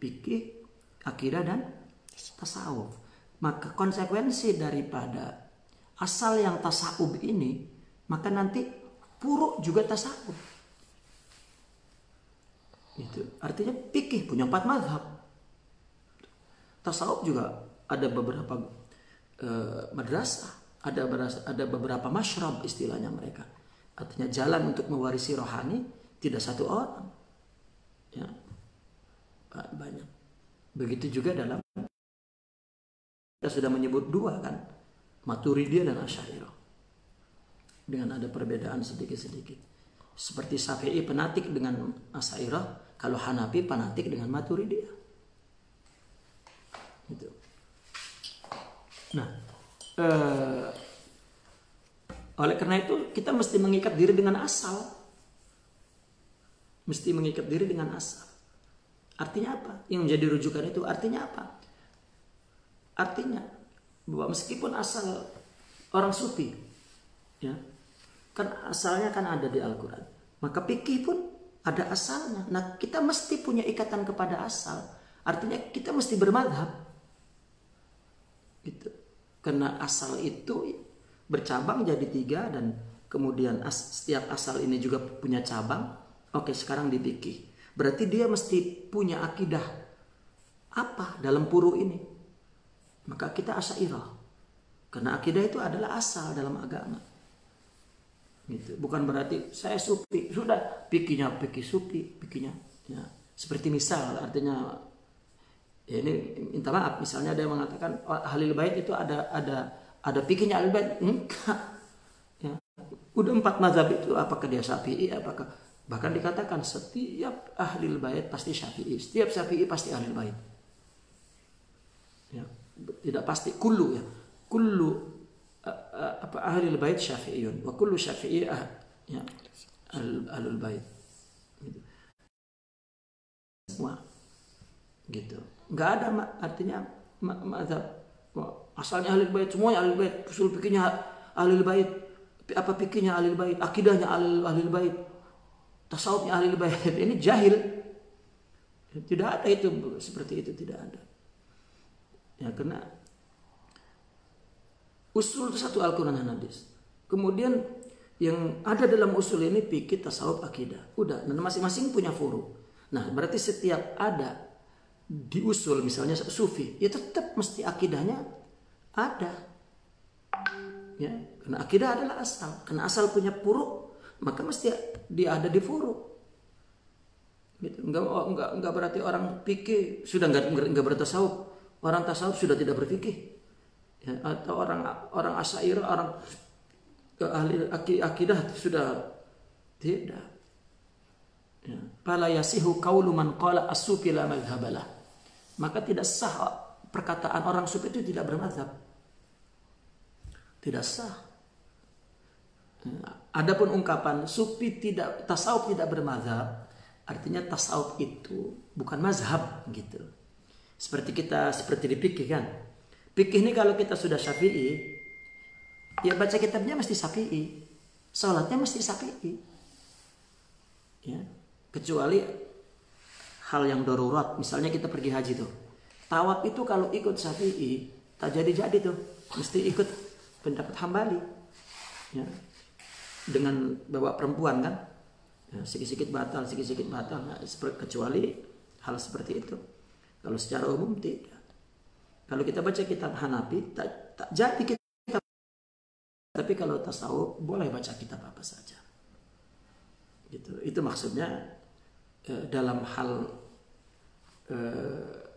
fikih, akidah dan tasawuf. Maka konsekuensi daripada asal yang tasawuf ini, maka nanti furu' juga tasawuf. Itu artinya fikih punya 4 mazhab. Tasawuf juga ada beberapa madrasah, ada beberapa masyrab istilahnya mereka. Artinya jalan untuk mewarisi rohani tidak satu orang. Ya. Banyak. Begitu juga dalam kita sudah menyebut 2 kan. Maturidiyah dan Asy'ariyah. Dengan ada perbedaan sedikit-sedikit. Seperti Syafi'i penatik dengan Asy'ariyah, kalau Hanafi penatik dengan Maturidiyah. Gitu. Nah, oleh karena itu kita mesti mengikat diri dengan asal. Mesti mengikat diri dengan asal. Artinya apa? Yang menjadi rujukan itu artinya apa? Artinya bahwa meskipun asal orang sufi, ya, kan asalnya kan ada di Al-Quran, maka fikih pun ada asalnya. Nah, kita mesti punya ikatan kepada asal. Artinya kita mesti bermadhab, gitu. Karena asal itu bercabang jadi 3 dan kemudian setiap asal ini juga punya cabang. Oke, sekarang di fikih, berarti dia mesti punya akidah apa dalam furu' ini. Maka kita Asy'ariyah. Karena akidah itu adalah asal dalam agama. Gitu. Bukan berarti saya sufi, sudah fikihnya fikih sufi, fikihnya ya. Seperti misal artinya ya ini minta maaf, misalnya ada yang mengatakan Ahlul Bait itu ada fikihnya Ahlul Bait. Enggak. Ya. Udah 4 mazhab itu, apakah dia Syafi'i, apakah bahkan dikatakan setiap Ahlul Bait pasti Syafi'i, setiap Syafi'i pasti Ahlul Bait. Ya. Tidak pasti kullu ya. Kullu ahlul bait syafi'iyun wa kullu syafi'i ya ahlul bait. Gitu. Semua gitu. Enggak ada artinya mazhab asalnya ahlul bait, semuanya ahlul bait, usul fikihnya ahlul bait, apa fikihnya ahlul bait, akidahnya ahlul bait, tasawufnya ahlul bait. Ini jahil. Tidak ada itu, seperti itu tidak ada. Ya, karena usul itu satu Al-Quran dan hadis. Kemudian yang ada dalam usul ini fikih, tasawuf, akidah. Udah, dan masing-masing punya furu'. Nah, berarti setiap ada di usul misalnya sufi, ya tetap mesti akidahnya ada. Ya, karena akidah adalah asal. Karena asal punya furu', maka mesti dia ada di furu'. Gitu. Enggak berarti orang fikih sudah enggak bertasawuf. Orang tasawuf sudah tidak berfikih, ya, atau orang Asy'ariyah, orang ahli akidah sudah tidak. Ya. Fala yasihu qaulu man qala as-sufi la madhhabalah. Maka tidak sah perkataan orang sufi itu tidak bermadzhab. Tidak sah. Ya. Adapun ungkapan sufi tidak, tasawuf tidak bermadzhab, artinya tasawuf itu bukan mazhab gitu. Seperti di fikih kan. Fikih ini kalau kita sudah Syafi'i, ya baca kitabnya mesti Syafi'i. sholatnya mesti Syafi'i. Ya, kecuali hal yang darurat, misalnya kita pergi haji tuh. Tawaf itu kalau ikut Syafi'i tak jadi-jadi tuh, mesti ikut pendapat Hambali. Ya. Dengan bawa perempuan kan, ya, sikit-sikit batal. Nah, kecuali hal seperti itu. Kalau secara umum tidak. Kalau kita baca kitab Hanafi tak jadi kita. Tapi kalau tasawuf boleh baca kitab apa saja. Gitu. Itu maksudnya dalam hal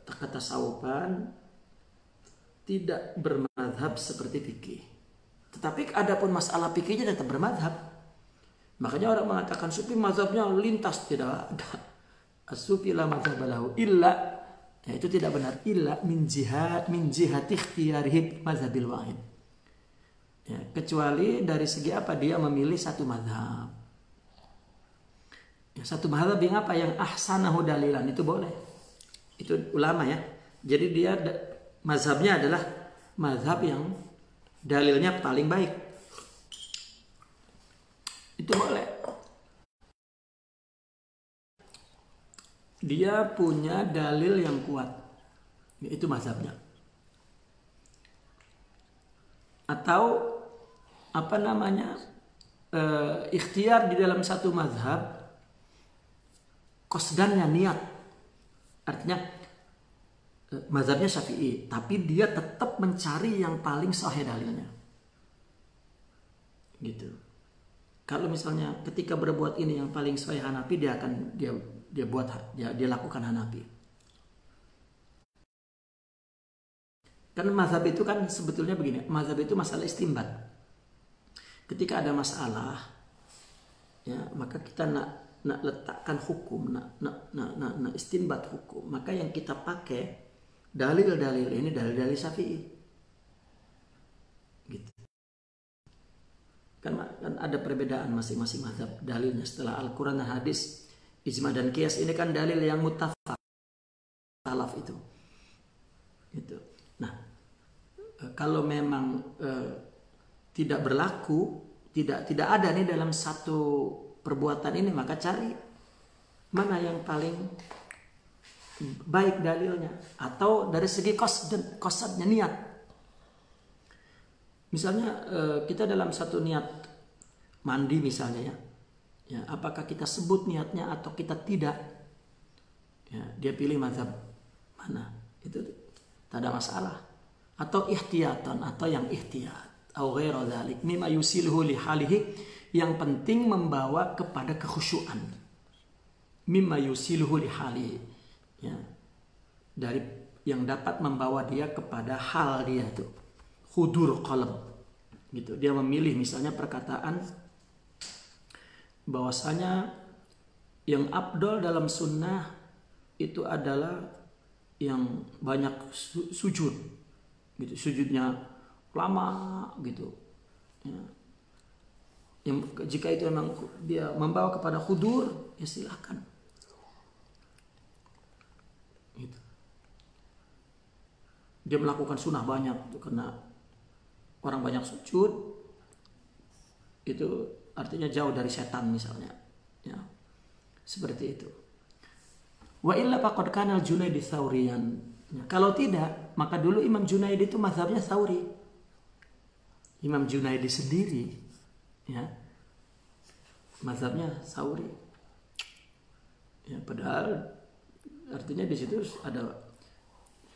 ketasawufan tidak bermadhab seperti fikih. Tetapi adapun masalah fikihnya tetap bermadhab. Makanya orang mengatakan sufi mazhabnya lintas, tidak ada. As-sufi la mazhab lahu illa, ya, itu tidak benar, illa min jihati ikhtiyarihi mazhabil wahid. Ya, kecuali dari segi apa dia memilih satu mazhab. Ya, satu mazhab yang apa, yang ahsanahu dalilan, itu boleh. Itu ulama ya. Jadi dia mazhabnya adalah mazhab yang dalilnya paling baik. Itu boleh. Dia punya dalil yang kuat. Itu mazhabnya. Atau apa namanya? Ikhtiar di dalam satu mazhab, qasdannya niat. Artinya mazhabnya Syafi'i, tapi dia tetap mencari yang paling sahih dalilnya. Gitu. Kalau misalnya ketika berbuat ini yang paling sahih Hanafi, dia lakukan Hanafi. Kan mazhab itu kan sebetulnya begini, mazhab itu masalah istinbat. Ketika ada masalah, ya, maka kita nak letakkan hukum, nak istinbat hukum, maka yang kita pakai dalil-dalil ini dalil-dalil Syafi'i. Gitu. Kan ada perbedaan masing-masing mazhab dalilnya setelah Al-Quran dan hadis, ijma dan qiyas, ini kan dalil yang muttafaq itu. Gitu. Nah, kalau memang tidak berlaku, tidak ada nih dalam satu perbuatan ini, maka cari mana yang paling baik dalilnya, atau dari segi qasadnya, niat. Misalnya kita dalam satu niat mandi misalnya ya, apakah kita sebut niatnya atau kita tidak, ya, dia pilih mazhab mana, itu tak ada masalah. Atau ihtiyatan, atau yang ihtiyat, atau ghairu dzalik mimma yusiluhu li halihi, yang penting membawa kepada kekhusyuan. Mimma yusiluhu li halihi, ya, dari yang dapat membawa dia kepada hal dia itu. Hudur qalb, gitu. Dia memilih misalnya perkataan bahwasanya yang afdal dalam sunnah itu adalah yang banyak sujud, gitu. Sujudnya lama, gitu. Ya. Jika itu memang dia membawa kepada hudur, ya silahkan. Gitu. Dia melakukan sunnah banyak, karena orang banyak sujud, itu artinya jauh dari setan misalnya, ya, seperti itu. Wa illa faqad kana al-Junaidi Tsauriyan. Ya, kalau tidak, maka dulu Imam Junaidi itu mazhabnya Tsauri. Imam Junaidi sendiri, ya, mazhabnya Tsauri. Ya, padahal artinya di situ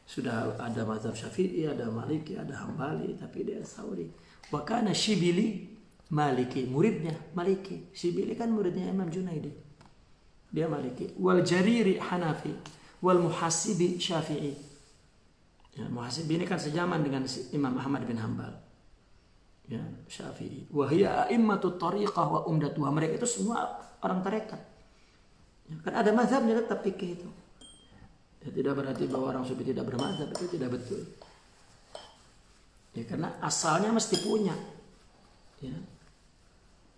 sudah ada mazhab Syafi'i, ada Maliki, ada Hambali, tapi dia Tsauri. Wa kana Shibili Maliki, muridnya Maliki. Shibili kan muridnya Imam Junaidi. Dia Maliki. Wal Jariri Hanafi, wal Muhasibi Syafi'i. Ya, Muhasibi ini kan sejaman dengan Imam Ahmad bin Hanbal. Ya, Syafi'i. Wa hiya a'immatut thariqah wa umdatuha. Mereka itu semua orang tarekat. Ya, kan ada mazhabnya tetap fikih itu. Ya, tidak berarti bahwa orang sufi tidak bermazhab, itu tidak betul. Ya, karena asalnya mesti punya. Ya.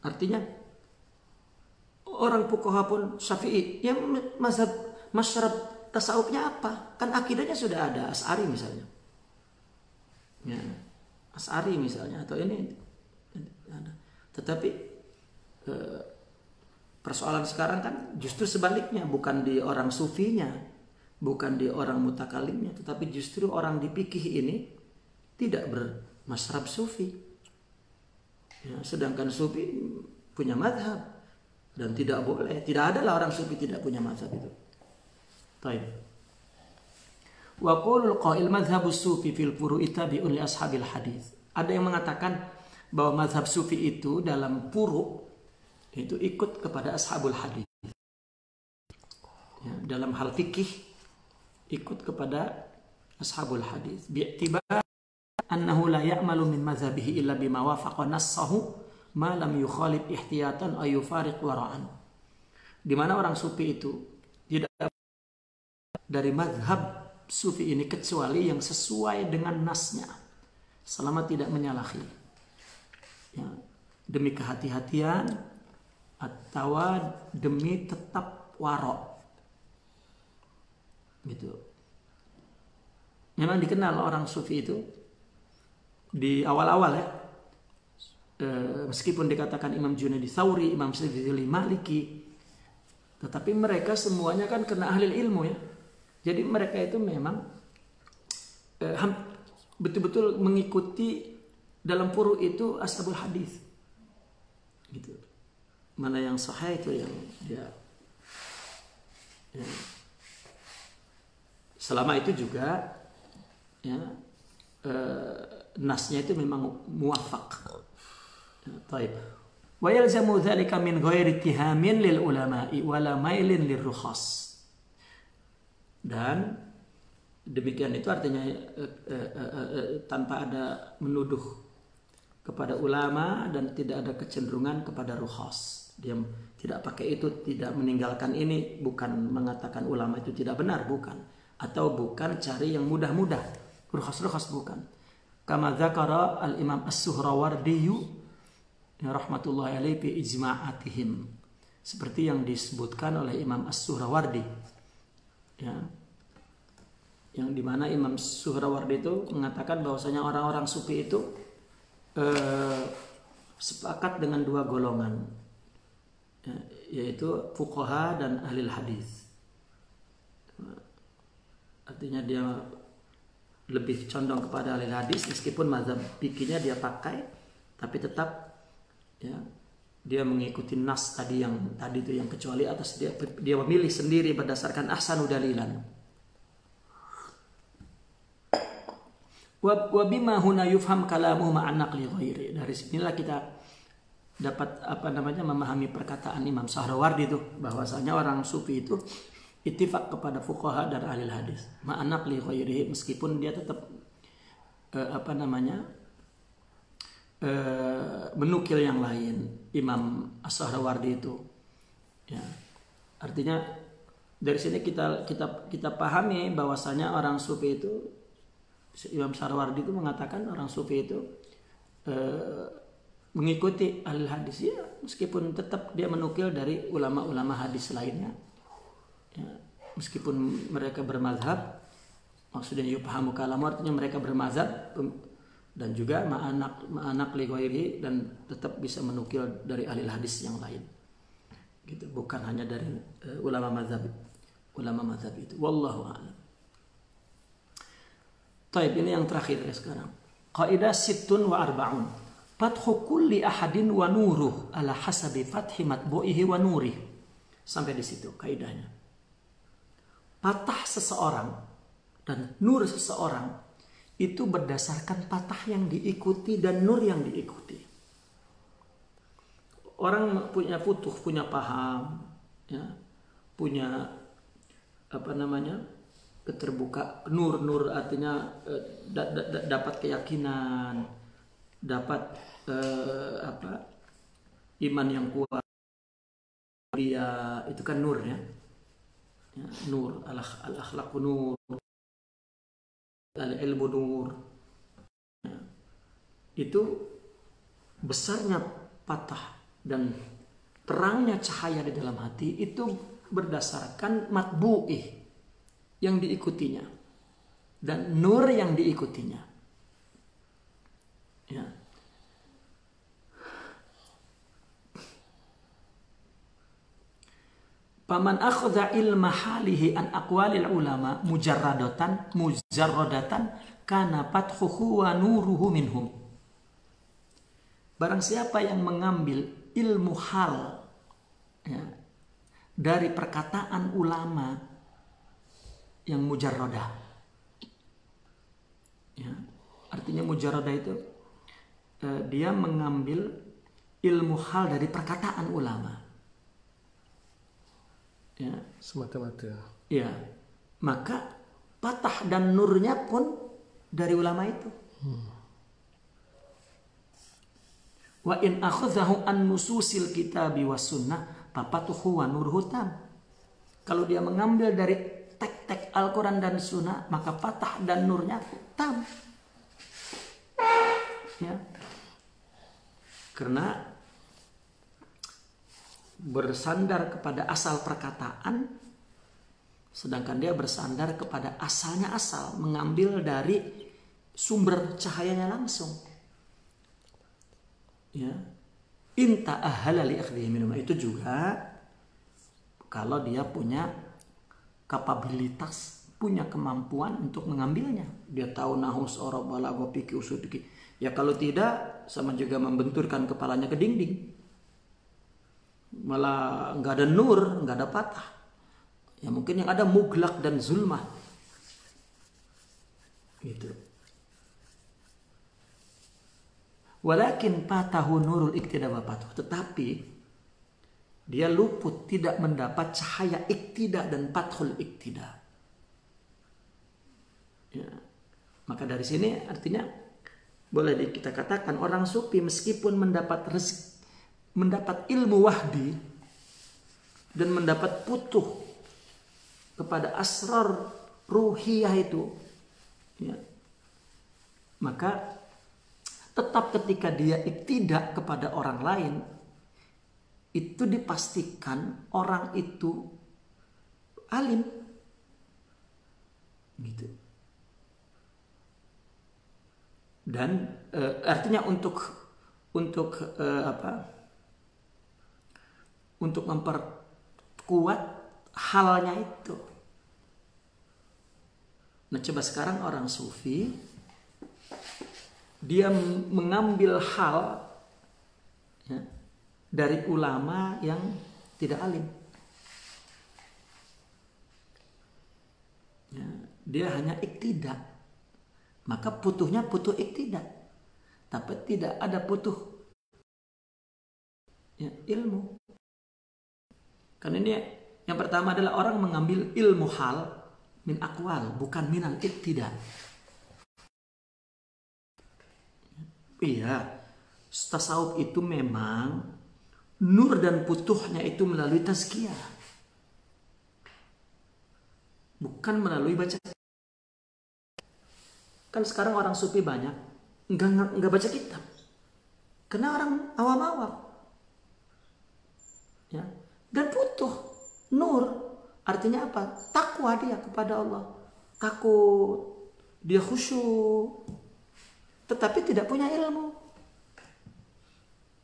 Artinya orang fuqaha pun Syafi'i, yang mazhab masyarab tasawufnya apa? Kan akidahnya sudah ada, Asy'ari misalnya. Ya, Asy'ari misalnya, atau ini ada. Tetapi Persoalan sekarang kan justru sebaliknya, bukan di orang sufinya, bukan di orang mutakalimnya, tetapi justru orang di fikih ini tidak bermasrab sufi. Ya, sedangkan sufi punya madhab dan tidak boleh, tidak ada lah orang sufi tidak punya madhab itu. Taib. Wa qulul qail madhhabus sufi fil furu'i tabi'un li ashabil hadis. Ada yang mengatakan bahwa madhab sufi itu dalam furu' itu ikut kepada ashabul hadis. Ya, dalam hal fikih ikut kepada ashabul hadis. Bi'tibar annahu la ya'malu min madhabihi illa bima wafaqa nassahu ma lam yukhalif ihtiyatan ay yufariq wara'an. Di mana orang sufi itu tidak dari madhab sufi ini kecuali yang sesuai dengan nasnya, selama tidak menyalahi. Ya, demi kehati-hatian atau demi tetap warok, gitu. Memang dikenal orang sufi itu di awal-awal ya, meskipun dikatakan Imam Junaidi Tsauri, Imam Syadzili Maliki, tetapi mereka semuanya kan kena ahli ilmu ya. Jadi mereka itu memang betul-betul mengikuti dalam furu' itu ashabul hadis, gitu. Mana yang sahih itu yang dia ya. Selama itu juga ya, nasnya itu memang muwafaq. Ya, taib. Wa yalzamu dzalika min ghairi ittihamin lil ulama'i wala mailin lirrukhas. Dan demikian itu artinya tanpa ada menuduh kepada ulama dan tidak ada kecenderungan kepada rukhas. Dia tidak pakai itu, tidak meninggalkan ini, bukan mengatakan ulama itu tidak benar, bukan. Atau bukan cari yang mudah-mudah, rukhas-rukhas, bukan. Kama dzakara al-Imam As-Suhrawardi rahmatullahi alaihi fi ijma'atihim. Seperti yang disebutkan oleh Imam As-Suhrawardi. Ya. Yang dimana Imam Suhrawardi itu mengatakan bahwasanya orang-orang sufi itu sepakat dengan dua golongan, yaitu fuqaha dan ahli hadis. Artinya dia lebih condong kepada ahli hadis meskipun mazhab fikihnya dia pakai, tapi tetap ya dia mengikuti nas tadi itu yang kecuali atas dia memilih sendiri berdasarkan ahsanu dalilan. Wa bima huna yufham kalamuhu ma'an naqli ghairi. Dari sinilah kita dapat memahami perkataan Imam Suhrawardi itu bahwasanya orang sufi itu ittifaq kepada fuqaha dan ahli hadis ma'an naqli ghairi, meskipun dia tetap menukil yang lain. Imam As-Suhrawardi itu ya. Artinya dari sini kita pahami bahwasanya orang sufi itu, Imam Suhrawardi itu mengatakan orang sufi itu mengikuti ahli hadis ya, meskipun tetap dia menukil dari ulama-ulama hadis lainnya ya, meskipun mereka bermazhab, maksudnya yupahamu kalamu artinya mereka bermazhab dan juga ma'anak li ghairi, dan tetap bisa menukil dari ahli hadis yang lain, gitu, bukan hanya dari ulama mazhab itu. Wallahu a'lam. Taib, ini yang terakhir ya sekarang. Qaidah sittun wa arba'un. Fathu kulli ahadin wa nuruh ala hasabi fathi matbu'ihi wa nurih. Sampai di situ kaidahnya. Patah seseorang dan nur seseorang itu berdasarkan patah yang diikuti dan nur yang diikuti. Orang punya futuh, punya paham, ya, punya keterbuka, nur artinya dapat keyakinan, dapat iman yang kuat, dia itu kan nur ya, nur al-akhlaqu nur, al-ilmu nur ya. Itu besarnya patah dan terangnya cahaya di dalam hati itu berdasarkan matbu'ih yang diikutinya dan nur yang diikutinya ya. Paman akhadha ilma halihi an aqwalil ulama mujarradatan kana fathuhu wa nuruhu minhum. Barang siapa yang mengambil ilmu hal ya, dari perkataan ulama yang mujarradah. Ya, artinya mujarradah itu dia mengambil ilmu hal dari perkataan ulama. Ya, semata-mata. Ya, maka patah dan nurnya pun dari ulama itu. Wa in akhadhahu an nususil kitabi was sunnah papatuhu wa nurhu tam. Kalau dia mengambil dari tek-tek Al-Quran dan Sunnah, maka patah dan nurnya tam. Ya. Karena bersandar kepada asal perkataan, sedangkan dia bersandar kepada asalnya asal, mengambil dari sumber cahayanya langsung. Ya, inta ahala li akhdhihi minhum, itu juga kalau dia punya kapabilitas, punya kemampuan untuk mengambilnya. Dia tahu nahwu, sorof, balaghah, fikih, usul fikih. Ya kalau tidak, sama juga membenturkan kepalanya ke dinding. Malah nggak ada nur, nggak ada patah. Ya mungkin yang ada muglak dan zulmah. Gitu. Walakin patahu nurul iktida wa patuh. Tetapi dia luput, tidak mendapat cahaya iktida dan pathul iktida. Ya. Maka dari sini artinya boleh kita katakan orang sufi meskipun mendapat rezeki, mendapat ilmu wahdi dan mendapat putuh kepada asrar ruhiyah itu, ya, maka tetap ketika dia iktidak kepada orang lain, itu dipastikan orang itu alim, gitu. Dan artinya untuk untuk memperkuat halnya itu. Nah coba sekarang orang sufi, dia mengambil hal ya, dari ulama yang tidak alim. Ya, dia hanya iktidak. Maka putuhnya putuh iktidak. Tapi tidak ada putuh ya, ilmu. Karena ini yang pertama adalah orang mengambil ilmu hal min akwal, bukan minal iktidak. Iya, tasawuf itu memang nur dan putuhnya itu melalui tazkiyah, bukan melalui baca. Kan sekarang orang sufi banyak nggak baca kitab, karena orang awam-awam, ya. Dan putuh nur artinya apa? Takwa dia kepada Allah, takut, dia khusyuk, tetapi tidak punya ilmu.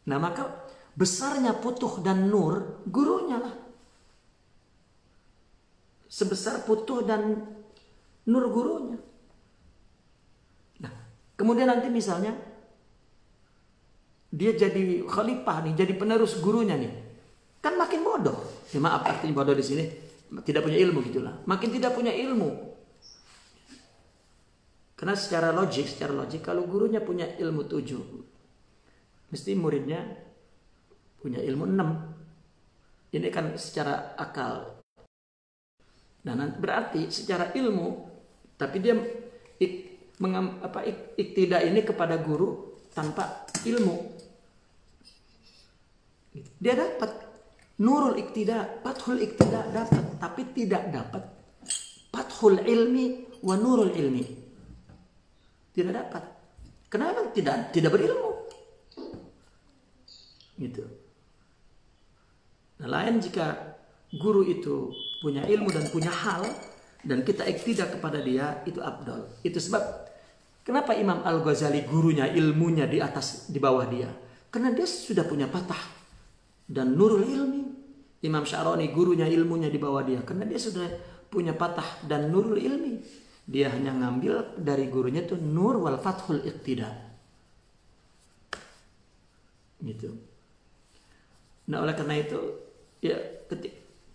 Nah maka besarnya putuh dan nur gurunya lah. Sebesar putuh dan nur gurunya. Nah kemudian nanti misalnya dia jadi khalifah nih, jadi penerus gurunya nih, kan makin bodoh. Ya, maaf artinya bodoh di sini, tidak punya ilmu gitulah. Makin tidak punya ilmu. Karena secara logik kalau gurunya punya ilmu 7, mesti muridnya punya ilmu 6. Ini kan secara akal. Nah, berarti secara ilmu, tapi dia iktidak ini kepada guru tanpa ilmu. Dia dapat nurul iktidak, fathul iktidak dapat, tapi tidak dapat fathul ilmi wa nurul ilmi. Tidak dapat. Kenapa? Tidak berilmu. Gitu. Nah, lain jika guru itu punya ilmu dan punya hal dan kita iktidak kepada dia, itu afdal. Itu sebab kenapa Imam Al-Ghazali gurunya ilmunya di bawah dia? Karena dia sudah punya patah dan nurul ilmi. Imam Syaroni gurunya ilmunya di bawah dia, karena dia sudah punya patah dan nurul ilmi. Dia hanya ngambil dari gurunya itu nur wal fathul iqtida. Gitu. Nah oleh karena itu ya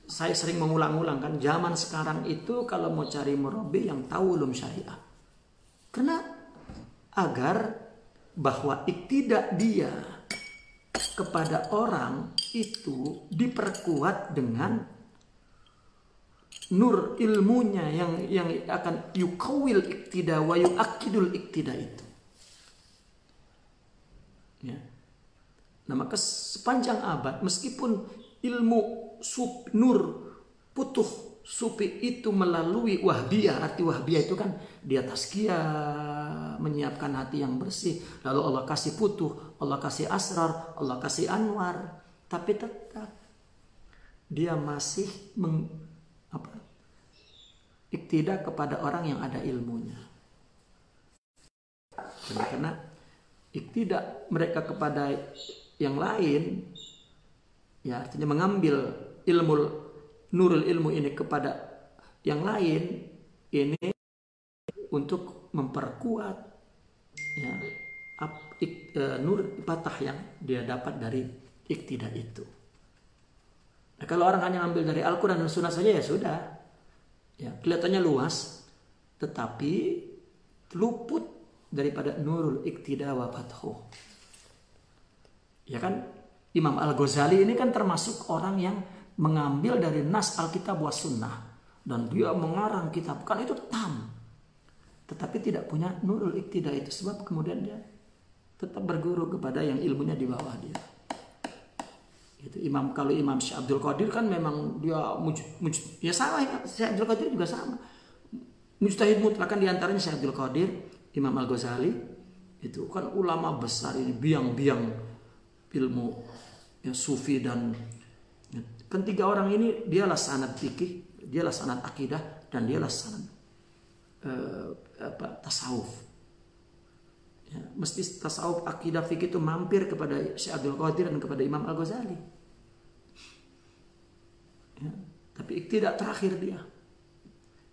saya sering mengulang-ulang kan, zaman sekarang itu kalau mau cari murabbi yang tahu ulum syariah. Karena agar bahwa iqtida dia kepada orang itu diperkuat dengan nur ilmunya yang akan yukawil iqtida wa yuakidul iqtida itu. Ya. Nah maka sepanjang abad meskipun ilmu nur putuh sufi itu melalui wahbiyah, arti wahbiyah itu kan dia tazkiyah, menyiapkan hati yang bersih, lalu Allah kasih putuh, Allah kasih asrar, Allah kasih anwar, tapi tetap dia masih iktida kepada orang yang ada ilmunya. Karena iktida mereka kepada yang lain, ya artinya mengambil nurul ilmu ini kepada yang lain, ini untuk memperkuat ya nur patah yang dia dapat dari iktida itu. Nah, kalau orang hanya ambil dari Al-Quran dan Sunnah saja ya sudah, ya kelihatannya luas, tetapi luput daripada nurul iktida wa fathu. Ya kan Imam Al-Ghazali ini kan termasuk orang yang mengambil dari nas Alkitab wa Sunnah dan dia mengarang kitab, kan itu tam, tetapi tidak punya nurul iktida itu, sebab kemudian dia tetap berguru kepada yang ilmunya di bawah dia. Itu kalau Imam Syekh Abdul Qadir kan memang dia ya sama, Syekh Abdul Qadir juga sama, mujtahid mutlak kan, diantaranya Syekh Abdul Qadir, Imam Al-Ghazali itu kan ulama besar ini, biang-biang ilmu ya, sufi, dan kan tiga orang ini dialah sanad fikih, dialah sanad akidah, dan dialah sanad tasawuf. Ya, mesti tasawuf, akidah, fikih itu mampir kepada Syekh Abdul Qadir dan kepada Imam Al-Ghazali. Ya, tapi tidak terakhir dia.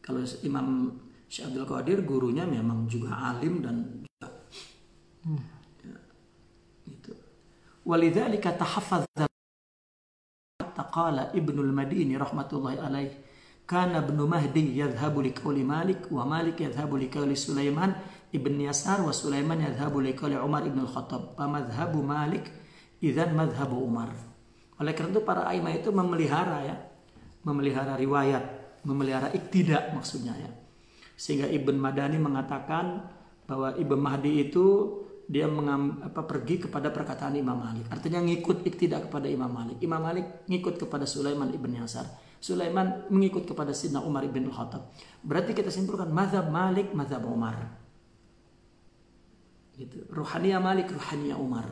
Kalau Imam Syekh Abdul Qadir gurunya memang juga alim dan juga ya, itu. Walidzalika tahaffadza qala Ibnul Madini rahmatullahi alaih, kana Ibnu Mahdi yadhhabu liqauli Malik wa Malik yadhhabu liqauli Sulaiman ibn Yasar wa Sulaiman yadhhabu liqauli Umar ibn al-Khattab, fa madhhabu Malik idzan madhhabu Umar. Oleh karena itu para aimah itu memelihara riwayat, memelihara iktida maksudnya ya. Sehingga Ibn Madani mengatakan bahwa Ibn Mahdi itu dia pergi kepada perkataan Imam Malik, artinya ngikut iktida kepada Imam Malik. Imam Malik ngikut kepada Sulaiman ibn Yasar, Sulaiman mengikut kepada Sidna Umar ibn al-Khattab. Berarti kita simpulkan mazhab Malik, mazhab Umar. Gitu. Ruhaniyah Malik, ruhaniyah Umar.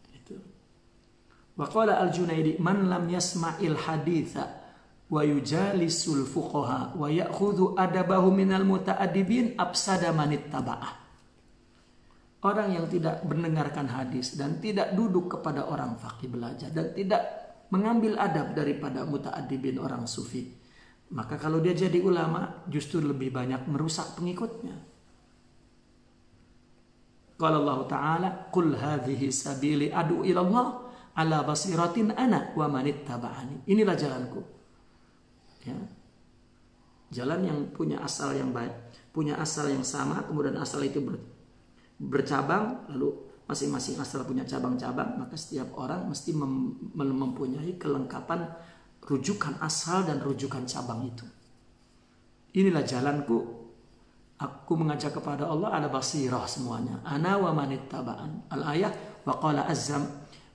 Gitu. Wa qala al-Junaidi, man lam yasma'il haditha wa yujalisul fuqaha wa ya'khudhu adabahu minal muta'addibin afsada man ittaba'ah. Orang yang tidak mendengarkan hadis dan tidak duduk kepada orang faqih belajar dan tidak mengambil adab daripada muta'addibin orang sufi, maka kalau dia jadi ulama justru lebih banyak merusak pengikutnya. Qala Allah Ta'ala, qul hadhihi sabili ad'u ila Allah ala basiratin ana wa man ittaba'ani. Inilah jalanku. Ya. Jalan yang punya asal yang baik, punya asal yang sama, kemudian asal itu bercabang, lalu masing-masing asal punya cabang-cabang, maka setiap orang mesti mempunyai kelengkapan rujukan asal dan rujukan cabang itu. Inilah jalanku, aku mengajak kepada Allah ala basirah semuanya. Ana wa manittaba'an. Al-ayah wa qala azzam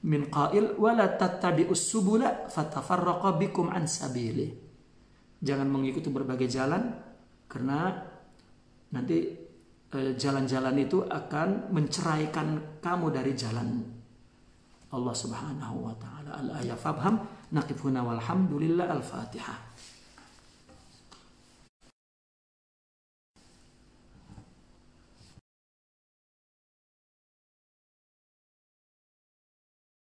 min qail wa la tattabi'us subula fatafarraqa bikum an sabili. Jangan mengikuti berbagai jalan, karena nanti jalan-jalan itu akan menceraikan kamu dari jalan Allah Subhanahu wa taala. Al-ayah fabham, naqif huna walhamdulillah, al-Fatihah.